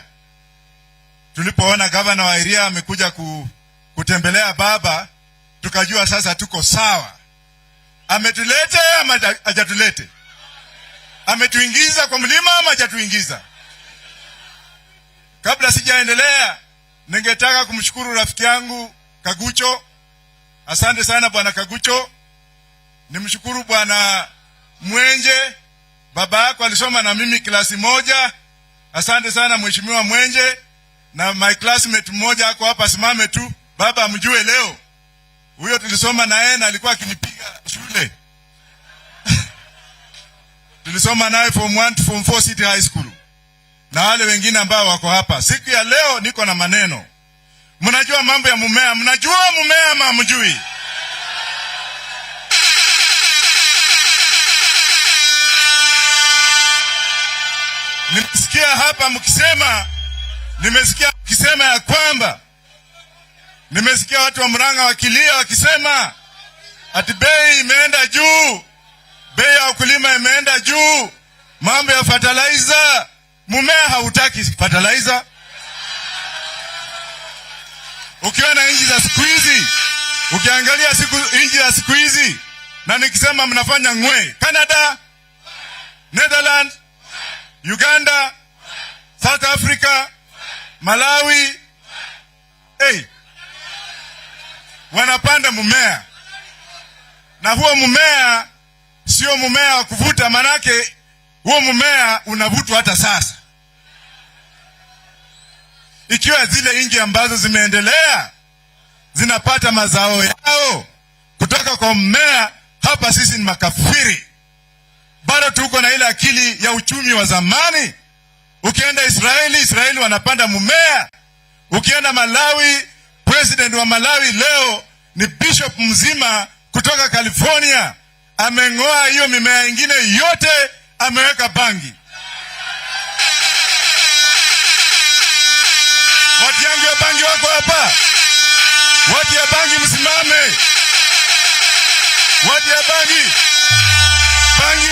Tulipoona gavana wa Iria amekuja kutembelea baba, tukajua sasa tuko sawa. Ametulete ama hajatulete? Ametuingiza kwa mlima ama hajatuingiza? Kabla sijaendelea, ningetaka kumshukuru rafiki yangu Kagucho. Asante sana bwana Kagucho. Nimshukuru bwana Mwenje, baba yako alisoma na mimi klasi moja. Asante sana mheshimiwa Mwenje. Na my classmate mmoja ako hapa, simame tu. Baba amjue leo. Huyo tulisoma na yeye na alikuwa akinipiga shule. Tulisoma naye form 1 to form 4 City High School. Na wale wengine ambao wako hapa. Siku ya leo niko na maneno. Mnajua mambo ya mumea? Mnajua mumea ama mjui? Nimesikia hapa mkisema ya kwamba nimesikia watu wa Muranga wakilia wakisema ati bei imeenda juu, bei ya ukulima imeenda juu, mambo ya fertilizer. Mumea hautaki fertilizer. Ukiona nchi za siku hizi, ukiangalia nchi za siku hizi, na nikisema mnafanya ngwe, Canada, Netherlands, Uganda, South Africa, Malawi, wanapanda mumea. Na huo mumea sio mumea wa kuvuta, manake huo mumea unavutwa hata sasa. Ikiwa zile nchi ambazo zimeendelea zinapata mazao yao kutoka kwa mmea, hapa sisi ni makafiri. Bado tuko na ile akili ya uchumi wa zamani. Ukienda Israeli wanapanda mumea. Ukienda Malawi, president wa Malawi leo ni bishop mzima kutoka California. Ameng'oa hiyo mimea ingine yote, ameweka bangi. Watu yangu ya bangi wako hapa. Watu ya bangi msimame. Watu ya bangi. Bangi.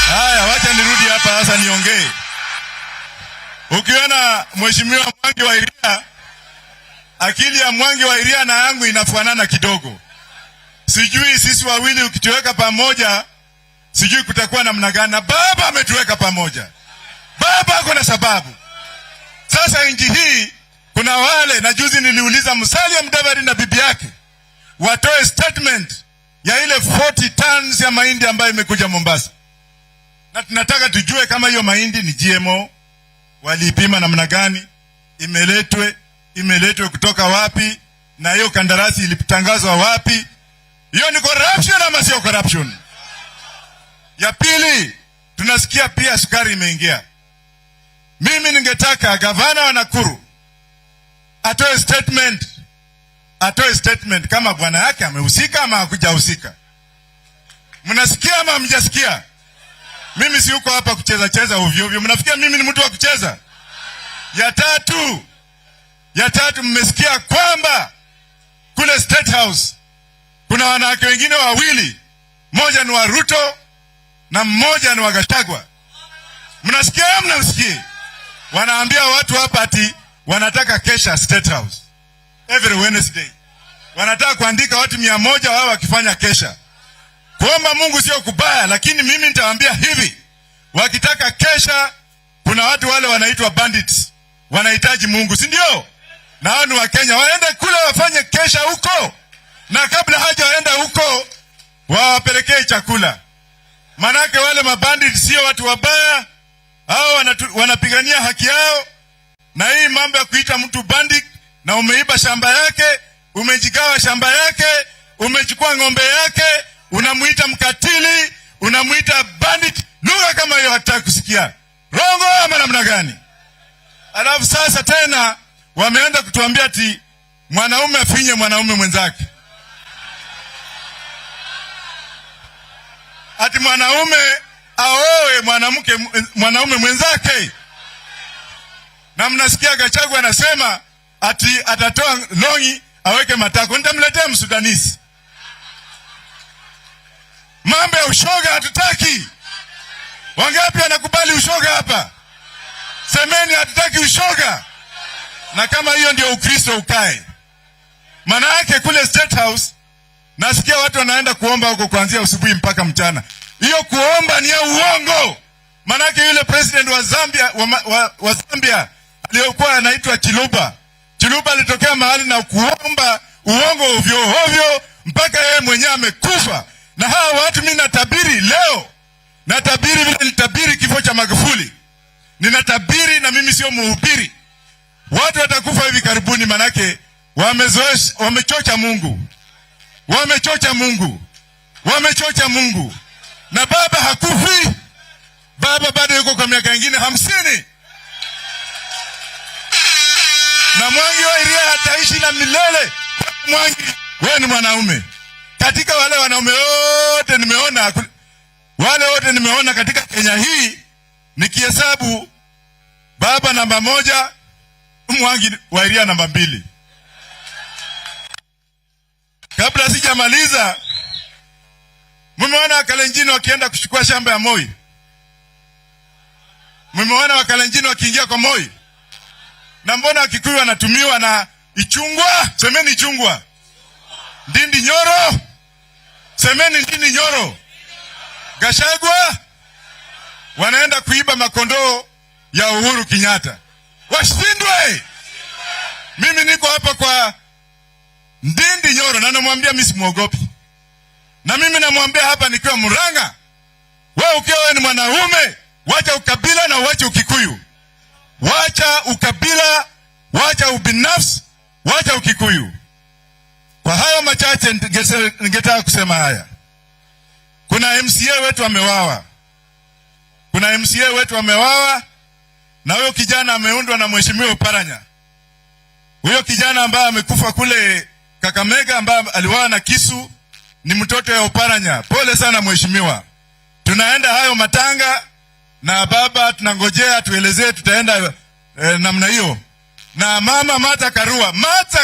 Haya, wacha nirudi hapa sasa niongee. Ukiona mheshimiwa Mwangi wa Iria, akili ya Mwangi wa Iria na yangu inafanana kidogo. Sijui sisi wawili ukituweka pamoja, sijui kutakuwa namna gani. Na baba ametuweka pamoja. Baba ako na sababu. Sasa nchi hii kuna wale, na juzi niliuliza Musalia Mudavadi na bibi yake watoe statement ya ile 40 tons ya mahindi ambayo imekuja Mombasa. Na tunataka tujue kama hiyo mahindi ni GMO, waliipima namna gani, imeletwe kutoka wapi, na hiyo kandarasi ilitangazwa wapi. Hiyo ni corruption ama sio corruption? Ya pili, tunasikia pia sukari imeingia. Mimi ningetaka gavana wa Nakuru atoe statement kama bwana yake amehusika ama hakujahusika. Mnasikia ama hamjasikia? Mimi si uko hapa kucheza ovyo ovyo. Mnafikia mimi ni mtu wa kucheza? Ya tatu mmesikia kwamba kule State House kuna wanawake wengine wawili, mmoja ni wa Ruto na mmoja ni wa Gachagua. Mnasikia ama mnasikia? Wanaambia watu hapa ati wanataka kesha State House every Wednesday. Wanataka kuandika watu 100 wao wakifanya kesha. Kuomba Mungu sio kubaya, lakini mimi nitawaambia hivi, wakitaka kesha, kuna watu wale wanaitwa bandits, wanahitaji Mungu, si ndio? na hao ni Wakenya, waende kule wafanye kesha huko, na kabla haja waenda huko wawapelekee chakula. Manake wale mabandit sio watu wabaya, hao wanapigania haki yao. Na hii mambo ya kuita mtu bandit na umeiba shamba yake, umejigawa shamba yake, umechukua ng'ombe yake, unamuita mkatili, unamuita bandit, lugha kama hiyo hataki kusikia. Rongo ama namna gani? Alafu sasa tena wameenda kutuambia ati mwanaume afinye mwanaume mwenzake. Ati mwanaume aoe mwanaume mwenzake. Na mnasikia Gachagua anasema ati atatoa longi aweke matako. Nitamletea Msudanisi. Mambo ya ushoga hatutaki. Wangapi anakubali ushoga hapa? Semeni hatutaki ushoga. Na kama hiyo ndio Ukristo ukae. Maana yake kule State House nasikia watu wanaenda kuomba huko kuanzia asubuhi mpaka mchana. Hiyo kuomba ni ya uongo. Maana yake yule president wa Zambia aliyokuwa anaitwa Chiluba alitokea mahali na kuomba uongo ovyo ovyo mpaka yeye mwenyewe amekufa. Na hawa watu mimi natabiri leo, natabiri vile nitabiri kifo cha Magufuli. Ninatabiri, na mimi sio mhubiri. Watu watakufa hivi karibuni, manake wamechocha Mungu. Wamechocha Mungu. Na baba hakufi. Baba bado yuko kwa miaka mingine 50. Na Mwangi wa Iria hataishi na milele. Mwangi, wewe ni mwanaume. Katika wale wanaume wote nimeona katika Kenya hii, nikihesabu baba namba 1, Mwangi wa Iria namba 2. Kabla sijamaliza, mmeona Wakalenjin wakienda kuchukua shamba ya Moi? Mmeona Wakalenjin wakiingia kwa Moi? Na mbona Wakikuyu wanatumiwa na Ichungwa? Semeni Ichungwa. Ndindi Nyoro? Semeni Ndindi Nyoro. Gachagua wanaenda kuiba makondoo ya Uhuru Kenyatta. Washindwe! Mimi niko hapa kwa Ndindi Nyoro na namwambia mimi simuogopi. Na mimi namwambia hapa nikiwa Muranga, wewe ukiwa wewe ni mwanaume, wacha ukabila na wacha Ukikuyu. Wacha ukabila, wacha ubinafsi, wacha Ukikuyu. Kwa hayo machache ningetaka kusema haya. Kuna MCA wetu amewawa. Na huyo kijana ameundwa na Mheshimiwa Oparanya. Huyo kijana ambaye amekufa kule Kakamega, ambaye aliwawa na kisu, ni mtoto ya Oparanya. Pole sana mheshimiwa. Tunaenda hayo matanga na baba tunangojea tuelezee tutaenda namna hiyo. Na mama Martha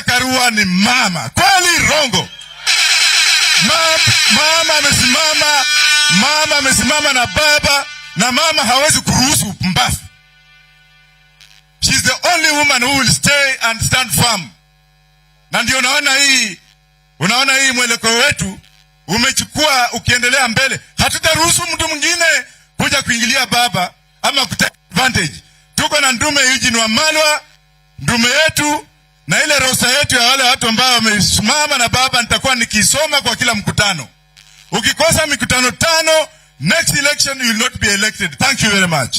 Karua ni mama. Kweli rongo? Mama amesimama na baba, na mama hawezi kuruhusu upumbavu. She's the only woman who will stay and stand firm. Na ndio unaona hii mwelekeo wetu umechukua ukiendelea mbele. Hatutaruhusu mtu mwingine kuja kuingilia baba ama kutake advantage. Tuko na ndume Eugene Wamalwa, ndume yetu, na ile rosa yetu ya wale watu ambao wamesimama na baba nitakuwa nikisoma kwa kila mkutano. Ukikosa mikutano 5, next election you will not be elected. Thank you very much.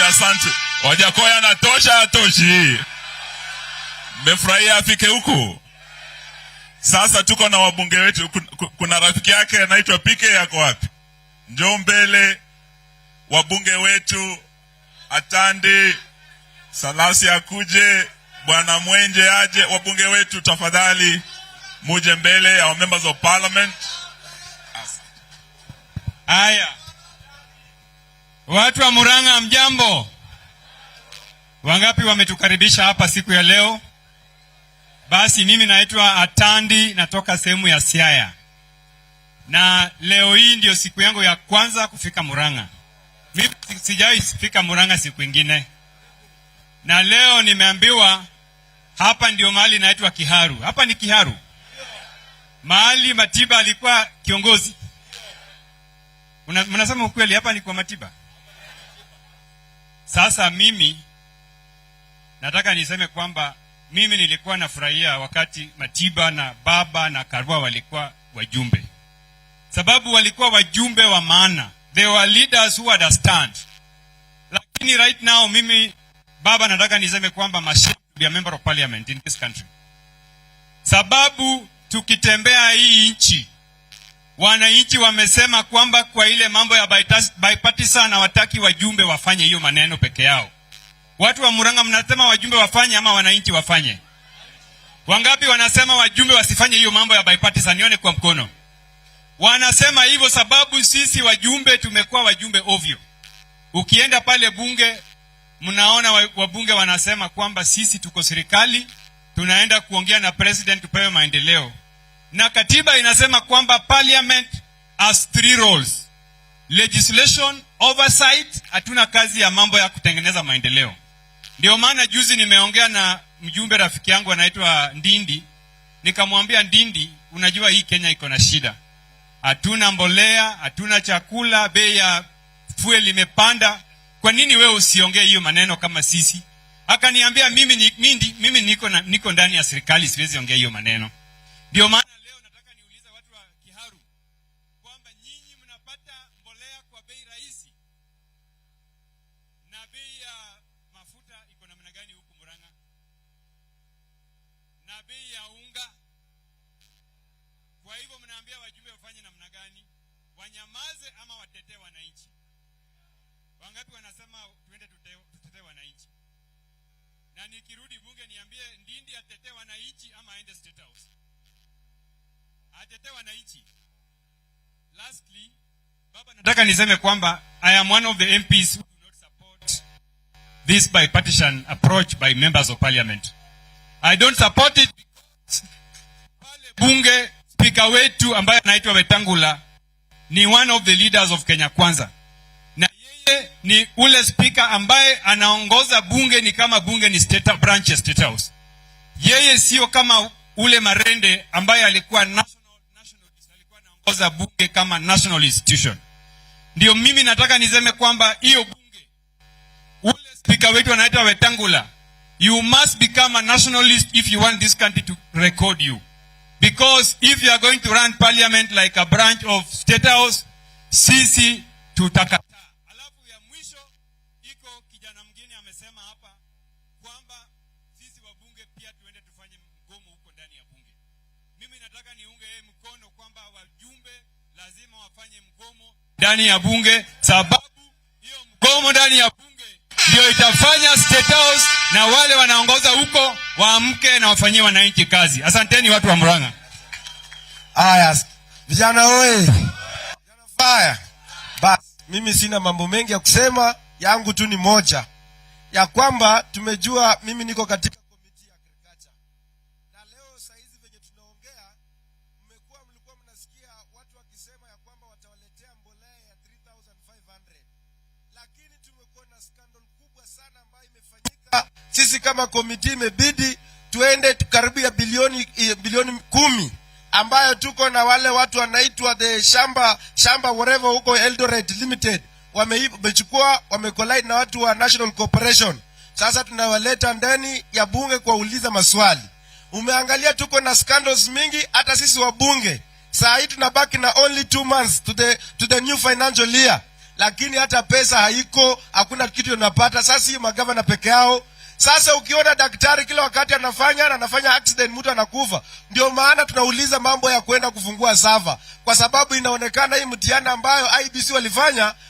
Asante. Wajakoya natosha atoshi. Mmefurahia afike huku. Sasa tuko na wabunge wetu. Kuna rafiki yake anaitwa PK, yako wapi? Njoo mbele. Wabunge wetu Atandi, Salasi akuje, Bwana Mwenje aje. Wabunge wetu tafadhali muje mbele, our members of parliament. Aya. Watu wa Muranga mjambo. Wangapi wametukaribisha hapa siku ya leo? Basi mimi naitwa Atandi, natoka sehemu ya Siaya. Na leo hii ndio siku yangu ya kwanza kufika Muranga. Mimi sijawahi fika Muranga siku nyingine. Na leo nimeambiwa hapa ndio mahali naitwa Kiharu. Hapa ni Kiharu. Mahali Matiba alikuwa kiongozi. Mnasema ukweli hapa ni kwa Matiba? Sasa mimi nataka niseme kwamba mimi nilikuwa nafurahia wakati Matiba na Baba na Karua walikuwa wajumbe, sababu walikuwa wajumbe wa maana. They were leaders who understand. Lakini right now mimi Baba nataka niseme kwamba must be a member of parliament in this country, sababu tukitembea hii nchi, wananchi wamesema kwamba kwa ile mambo ya bipartisan hawataki wajumbe wafanye hiyo maneno peke yao. Watu wa Muranga mnasema wajumbe wafanye ama wananchi wafanye? Wangapi wanasema wajumbe wasifanye hiyo mambo ya bipartisan? Nione kwa mkono. Wanasema hivyo sababu sisi wajumbe tumekuwa wajumbe ovyo. Ukienda pale bunge mnaona wabunge wanasema kwamba sisi tuko serikali, tunaenda kuongea na president tupewe maendeleo. Na katiba inasema kwamba parliament has 3 roles: legislation, oversight. Hatuna kazi ya mambo ya kutengeneza maendeleo. Ndio maana juzi nimeongea na mjumbe rafiki yangu anaitwa Ndindi, nikamwambia Ndindi, unajua hii Kenya iko na shida. Hatuna mbolea, hatuna chakula, bei ya fuel imepanda. Kwa nini wewe usiongee hiyo maneno kama sisi? Akaniambia mimi niko ndani ya serikali, siwezi ongea hiyo maneno. Ndio maana leo nataka niulize watu wa Kiharu kwamba nyinyi mnapata mbolea kwa bei rahisi na bei ya mafuta iko namna gani huku Muranga? Na bei ya unga. Kwa hivyo mnaambia wajumbe wafanye namna gani? Wanyamaze ama watetee wananchi? Wangapi wanasema tuende tutetee wananchi? Na nikirudi bunge niambie Ndindi atetee wananchi ama aende State House? Atetee wananchi. Lastly, Baba nataka niseme kwamba I am one of the MPs who do not support this bipartisan approach by members of parliament. I don't support it because pale bunge speaker wetu ambaye anaitwa Wetangula ni one of the leaders of Kenya Kwanza. Na yeye ni ule speaker ambaye anaongoza bunge ni kama bunge ni state branch ya State House. Yeye sio kama ule Marende ambaye alikuwa nationalist, alikuwa anaongoza bunge kama national institution. Ndio mimi nataka niseme kwamba hiyo bunge, ule speaker wetu anaitwa Wetangula, you must become a nationalist if you want this country to record you. Because if you are going to run parliament like a branch of State House, sisi tutakataa. Alafu ya mwisho iko kijana mwingine amesema hapa kwamba sisi wabunge pia tuende tufanye mgomo huko ndani ya bunge. Mimi nataka niunge yeye mkono kwamba wajumbe lazima wafanye mgomo ndani ya bunge, sababu hiyo mgomo ndani ya bunge ndio itafanya State House na wale wanaongoza huko waamke na wafanyie wananchi kazi. Asanteni watu wa Muranga. Aya, vijana oye. Vijana fire. Bas, mimi sina mambo mengi ya kusema, yangu tu ni moja. Ya kwamba tumejua mimi niko katika komiti ya agriculture. Na leo saa hizi venye tunaongea, mlikuwa mnasikia watu wakisema ya kwamba watawaletea mbolea ya 3,500. Lakini tumekuwa na scandal kubwa sana ambayo imefanyika. Sisi kama komiti imebidi tuende karibia bilioni 10 ambayo tuko na wale watu wanaitwa the shamba whatever huko Eldoret Limited. Wamechukua wamecollide na watu wa National Corporation. Sasa tunawaleta ndani ya bunge kwa uliza maswali. Umeangalia tuko na scandals mingi, hata sisi wa bunge saa hii tunabaki na only 2 months to the new financial year, lakini hata pesa haiko, hakuna kitu tunapata. Sasa hii magavana peke yao. Sasa ukiona daktari kila wakati anafanya accident, mtu anakufa. Ndio maana tunauliza mambo ya kwenda kufungua sava, kwa sababu inaonekana hii mtihani ambayo IBC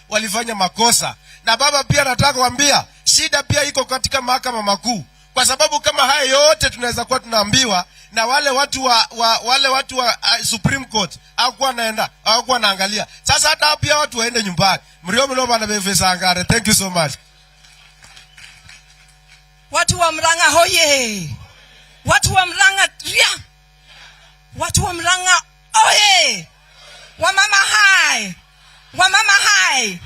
walifanya makosa. Na baba pia nataka kuambia shida pia iko katika mahakama makuu, kwa sababu kama haya yote tunaweza kuwa tunaambiwa na wale watu wa Supreme Court hawakuwa naangalia. Sasa hata pia watu waende nyumbani. Mlio bana befesa angare. Thank you so much. Watu wa Muranga hoye. Watu wa Muranga ria. Watu wa Muranga oye. Wamama hai. Wamama hai.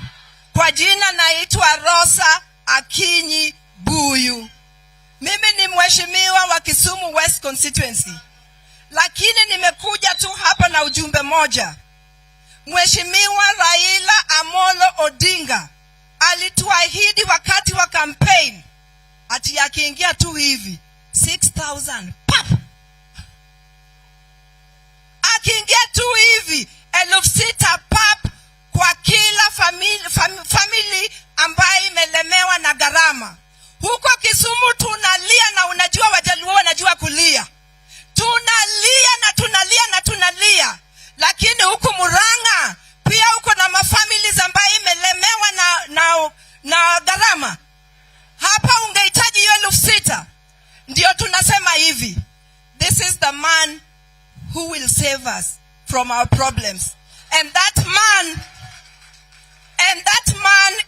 Kwa jina naitwa Rosa Akinyi Buyu. Mimi ni mheshimiwa wa Kisumu West Constituency. Lakini nimekuja tu hapa na ujumbe moja. Mheshimiwa Raila Amolo Odinga alituahidi wakati wa campaign ati akiingia tu hivi 6,000 pap, akiingia tu hivi 6,000 pap kwa kila family ambayo imelemewa na gharama. Huko Kisumu tunalia, na unajua Wajaluo wanajua kulia. Tunalia, lakini huku Muranga pia uko na mafamilies ambayo imelemewa na gharama. Hapa ungehitaji hiyo 6,000. Ndio tunasema hivi, this is the man who will save us from our problems, and that man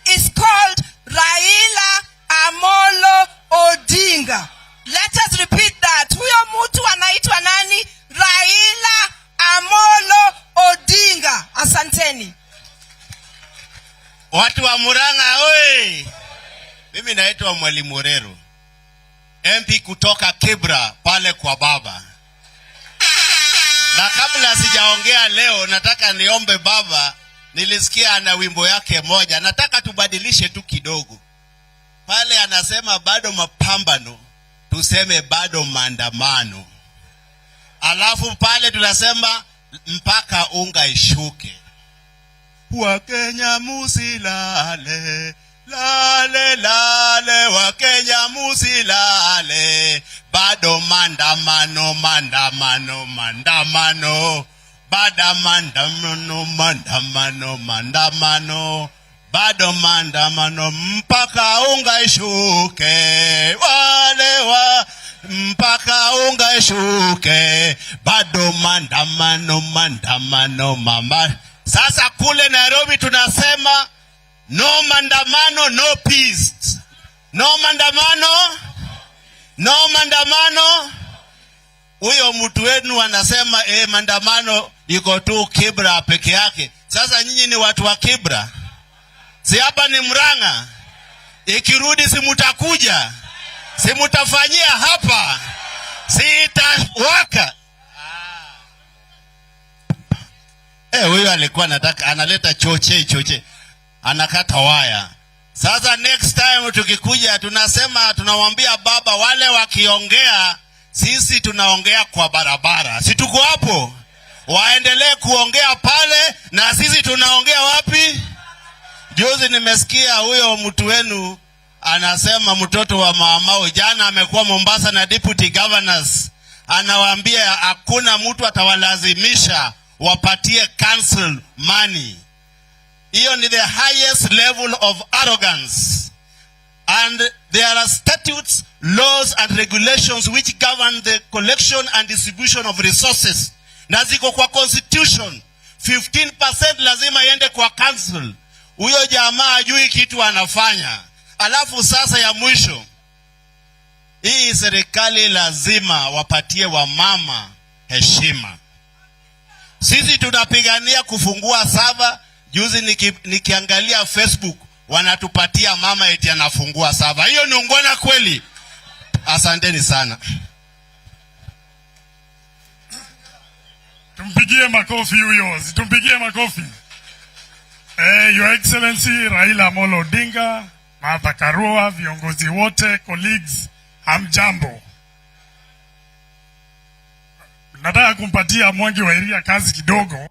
is called Raila Amolo Odinga. Let us repeat that. Huyo mtu anaitwa nani? Raila Amolo Odinga. Asanteni. Watu wa Muranga oi. Mimi naitwa Mwalimu Orero, MP kutoka Kibra pale kwa baba. Na kabla sijaongea leo, nataka niombe baba, nilisikia ana wimbo yake moja, nataka tubadilishe tu kidogo. Pale anasema bado mapambano, tuseme bado maandamano. Alafu pale tunasema mpaka unga ishuke. Wakenya musilale, lale lale, Wakenya musilale, bado maandamano, maandamano, maandamano, bado maandamano, maandamano, maandamano, bado maandamano, mpaka unga ishuke, mpaka unga ishuke, bado maandamano, maandamano, mama. Sasa kule Nairobi tunasema no maandamano, no peace. No maandamano, no maandamano. Huyo mtu wenu anasema maandamano iko tu Kibra peke yake. Sasa nyinyi ni watu wa Kibra, si hapa ni Muranga. Ikirudi si mutakuja, si mutafanyia hapa, si itawaka. Huyo alikuwa anataka analeta choche, anakata waya. Sasa next time tukikuja tunasema, tunamwambia baba wale wakiongea, sisi tunaongea kwa barabara. Si tuko hapo? Waendelee kuongea pale na sisi tunaongea wapi? Juzi nimesikia huyo mtu wenu anasema mtoto wa Maamao jana amekuwa Mombasa na deputy governors, anawaambia hakuna mtu atawalazimisha wapatie council money. Hiyo ni the highest level of arrogance. And there are statutes, laws and regulations which govern the collection and distribution of resources. Na ziko kwa constitution. 15% lazima iende kwa council. Huyo jamaa hajui kitu anafanya. Alafu sasa ya mwisho, hii serikali lazima wapatie wamama heshima. Sisi tunapigania kufungua sava. Juzi nikiangalia Facebook wanatupatia mama eti anafungua sava. Hiyo ni ungwana kweli? Asanteni sana. Tumpigie makofi huyo, tumpigie makofi. Your Excellency Raila Amolo Odinga, Martha Karua, viongozi wote, colleagues, hamjambo. Nataka kumpatia Mwangi wa Iria kazi kidogo.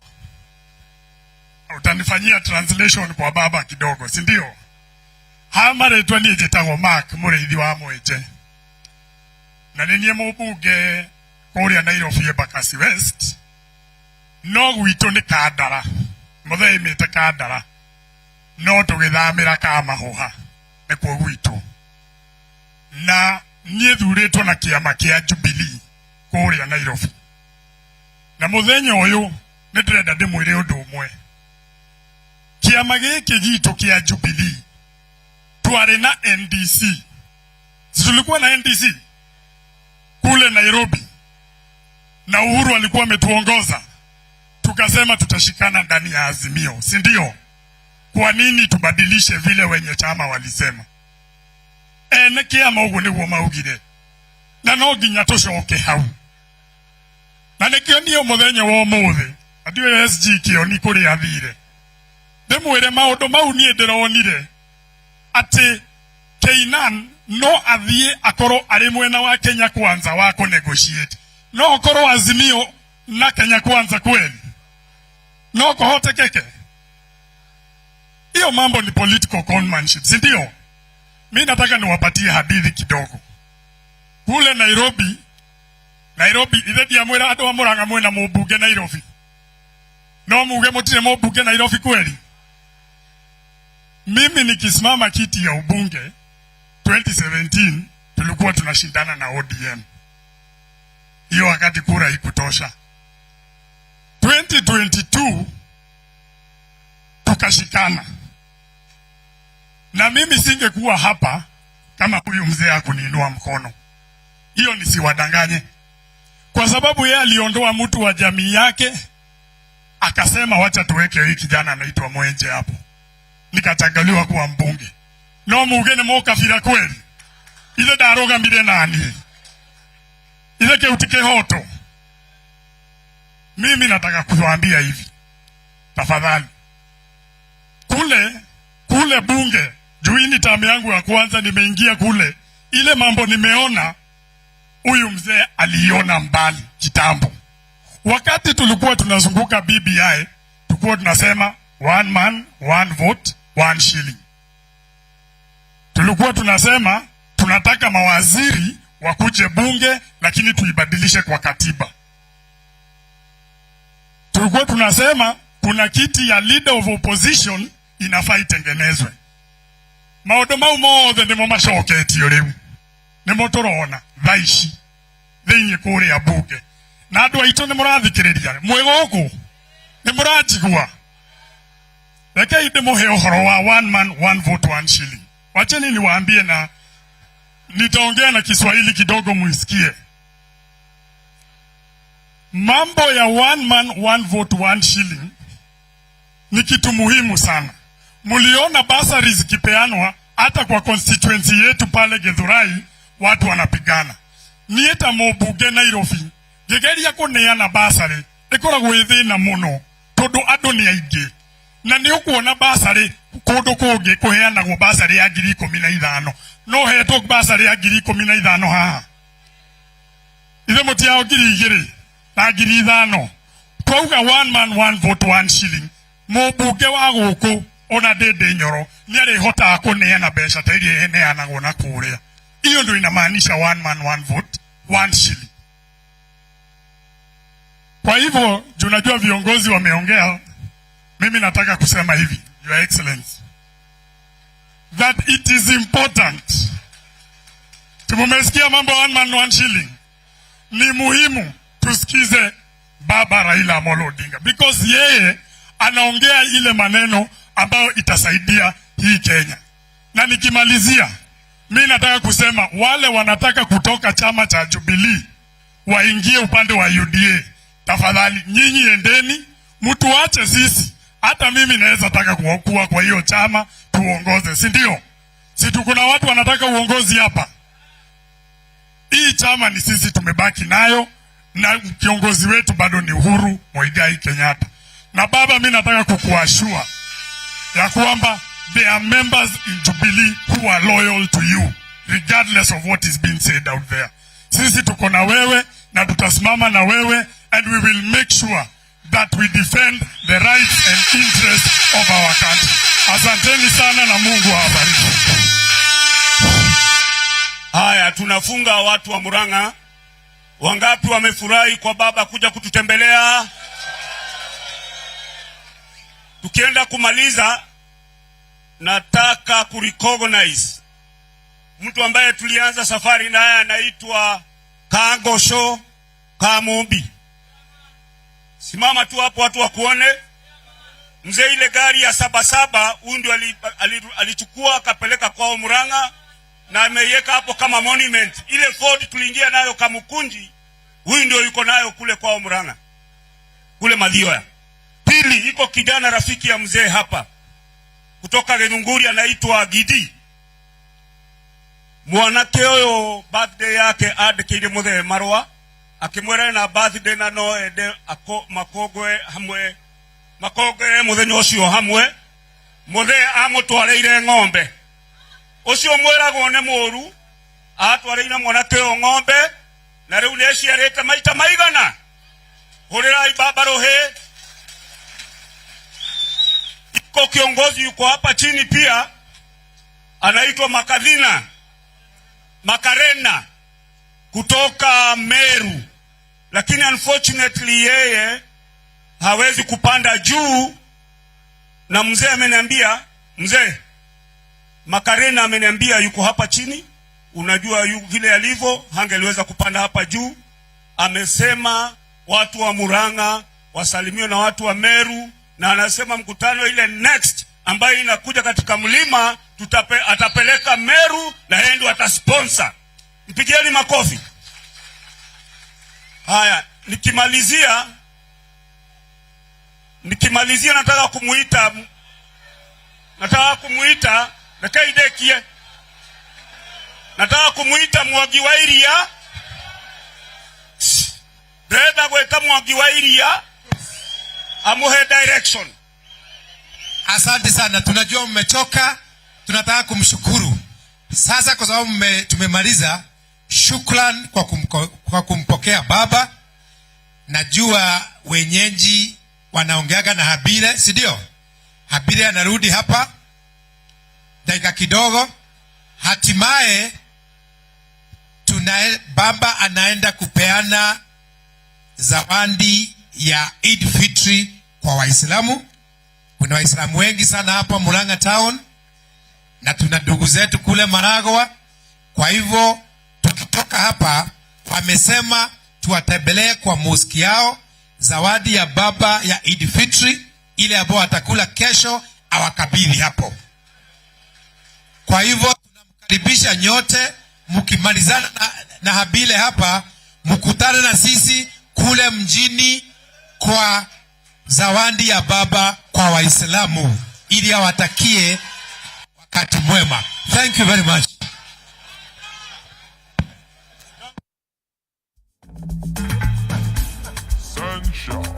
Utanifanyia translation kwa baba kidogo, si ndio? Hamare twani jetago Mark mureithi wa mweje. Na ninie mubuge kuria Nairobi Embakasi West. No gwitũ nĩ Kandara. Muthee imĩte Kandara. No tũgĩthamĩra Kamahoha. Nĩkuo gwitũ. Na niĩ thurĩtwo na kĩama kĩa Jubilee kuria Nairobi. Na muthenya ũyũ nĩ ndĩrenda ndĩmwĩre ũndũ ũmwe. Kĩama gĩkĩ gitũ kĩa Jubilee twarĩ na NDC. Tulikuwa na NDC kule Nairobi. Na Uhuru alikuwa ametuongoza. Tukasema tutashikana ndani ya Azimio, si ndio? Kwa nini tubadilishe vile wenye chama walisema? Na kĩama ũguo nĩguo maugire. Na no nginya tũcoke hau. Na nĩkĩo niĩ mũthenya wa ũmũthĩ ndiũ SG kĩo ni kũrĩa athire. Ndĩmwĩre maũndũ mau niĩ ndĩronire ati Keinan no athie akoro ari mwena wa Kenya Kwanza wa ku negotiate no okoro Azimio na Kenya Kwanza kweli no kuhotekeke. Hiyo mambo ni political conmanship, si ndio? Mimi nataka niwapatie hadithi kidogo. Kule Nairobi ile dia mwera ando wa Muranga mwena mubunge Nairobi. No muge mutire mubunge Nairobi kweli? Mimi nikisimama kiti ya ubunge 2017 tulikuwa tunashindana na ODM. Hiyo wakati kura ikutosha. 2022 tukashikana. Na mimi singekuwa hapa kama huyu mzee hakuniinua mkono. Hiyo nisiwadanganye. Kwa sababu yeye aliondoa mtu wa jamii yake, akasema wacha tuweke hii kijana anaitwa Mwenje hapo. Nikachagaliwa kuwa mbunge. No mugene moka fira kweli. Ile daroga mbire nani? Ile keutike hoto. Mimi nataka kuwaambia hivi. Tafadhali. Kule bunge, juini tamu yangu ya kwanza nimeingia kule. Ile mambo nimeona, huyu mzee aliona mbali kitambo. Wakati tulikuwa tunazunguka BBI, tulikuwa tunasema one man, one vote, one shilling. Tulikuwa tunasema tunataka mawaziri wakuje bunge lakini tuibadilishe kwa katiba. Tulikuwa tunasema kuna kiti ya leader of opposition inafaa itengenezwe. Maodo mau mothe nimo macoketio riu. Nimo turona thaici thiini kuri ya bunge. Na andu aitu ni murathikiriria mwegoku ni muranjigua. Rekei ndimuhe uhoro wa one man one vote one shilling. Wacheni niwaambie na nitaongea na Kiswahili kidogo muisikie. Mambo ya one man one vote one shilling ni kitu muhimu sana. Muliona basari zikipeanwa hata kwa constituency yetu pale Githurai watu wanapigana. Nieta mubunge Nairobi gegeria kuneana basari ikoragwo ithina muno tondu andu ni aingi. Na ni ukuona basari kundu kungi kuheanagwo basari ya 15,000 no hetwo basari ya 15,000 haha. Ile mutiao 2,000 na 5,000. Twauga one man one vote one shilling. Mubunge wa guku ona Ndindi Nyoro ni ari hota kuneana besha ta iria heneanagwo na kuria. Hiyo ndio inamaanisha one man one vote one shilling. Kwa hivyo tunajua viongozi wameongea. Mimi nataka kusema hivi, Your Excellency, that it is important. Tumemesikia mambo one man one shilling. Ni muhimu tusikize Baba Raila Amolo Odinga because yeye anaongea ile maneno ambayo itasaidia hii Kenya. Na nikimalizia, mimi nataka kusema wale wanataka kutoka chama cha Jubilee waingie upande wa UDA. Tafadhali nyinyi endeni, mtu ache sisi. Hata mimi naweza taka kuwa kwa hiyo chama tuongoze, si ndio? Si kuna watu wanataka uongozi hapa. Hii chama ni sisi tumebaki nayo na kiongozi wetu bado ni Uhuru Muigai Kenyatta. Na baba, mimi nataka kukuashua ya kwamba there are members in Jubilee who are loyal to you regardless of what is being said out there. Sisi tuko na wewe na tutasimama na wewe, and we will make sure that we defend the rights and interests of our country. Asanteni sana na Mungu awabariki. Haya, tunafunga. Watu wa Muranga wangapi wamefurahi kwa baba kuja kututembelea? Tukienda kumaliza, nataka kurecognize mtu ambaye tulianza safari naye, anaitwa Kangosho Kamumbi. Simama tu hapo watu wakuone. Mzee, ile gari ya 77 huyu ndio alichukua akapeleka kwao Muranga na ameiweka hapo kama monument. Ile Ford tuliingia nayo Kamukunji, huyu ndio yuko nayo kule kwao Muranga kule Madhioya. Pili, iko kijana rafiki ya mzee hapa kutoka Githunguri anaitwa Gidi. Mwanake huyo birthday yake adikire muthe marwa akimwera na birthday na no ende makogwe hamwe makogwe muthenya ucio hamwe muthe amutwareire ng'ombe ucio mwera gone moru atwareina mwanake o ng'ombe na riu neciarite maita maigana hurirai baba rohe. Iko kiongozi yuko hapa chini pia anaitwa Makarena kutoka Meru, lakini unfortunately yeye hawezi kupanda juu, na mzee ameniambia, mzee Makarena ameniambia yuko hapa chini. Unajua vile alivyo, hangeliweza kupanda hapa juu. Amesema watu wa Muranga wasalimiwe na watu wa Meru, na anasema mkutano ile next ambayo inakuja katika mlima atapeleka Meru na yeye ndo atasponsor. Mpigieni makofi. Haya, nikimalizia nataka kumuita nakaidekie. Nataka kumuita Mwangi wa Iria. Brenda gweta Mwangi wa Iria amuhe direction. Asante sana, tunajua mmechoka, tunataka kumshukuru. Sasa kwa sababu tumemaliza, shukran kwa kumpokea baba. Najua wenyeji wanaongeaga na Habire, si ndio? Habire anarudi hapa dakika kidogo. Hatimaye baba anaenda kupeana zawadi ya Eid Fitri kwa Waislamu. Kuna Waislamu wengi sana hapa Muranga town na tuna ndugu zetu kule Maragwa. Kwa hivyo tukitoka hapa wamesema tuwatembelee kwa mosque yao, zawadi ya baba ya Eid Fitri ile ambayo atakula kesho awakabidhi hapo. Kwa hivyo tunamkaribisha nyote, mkimalizana na Habile hapa mkutane na sisi kule mjini kwa zawadi ya baba kwa Waislamu ili awatakie wakati mwema. Thank you very much. Sunshine.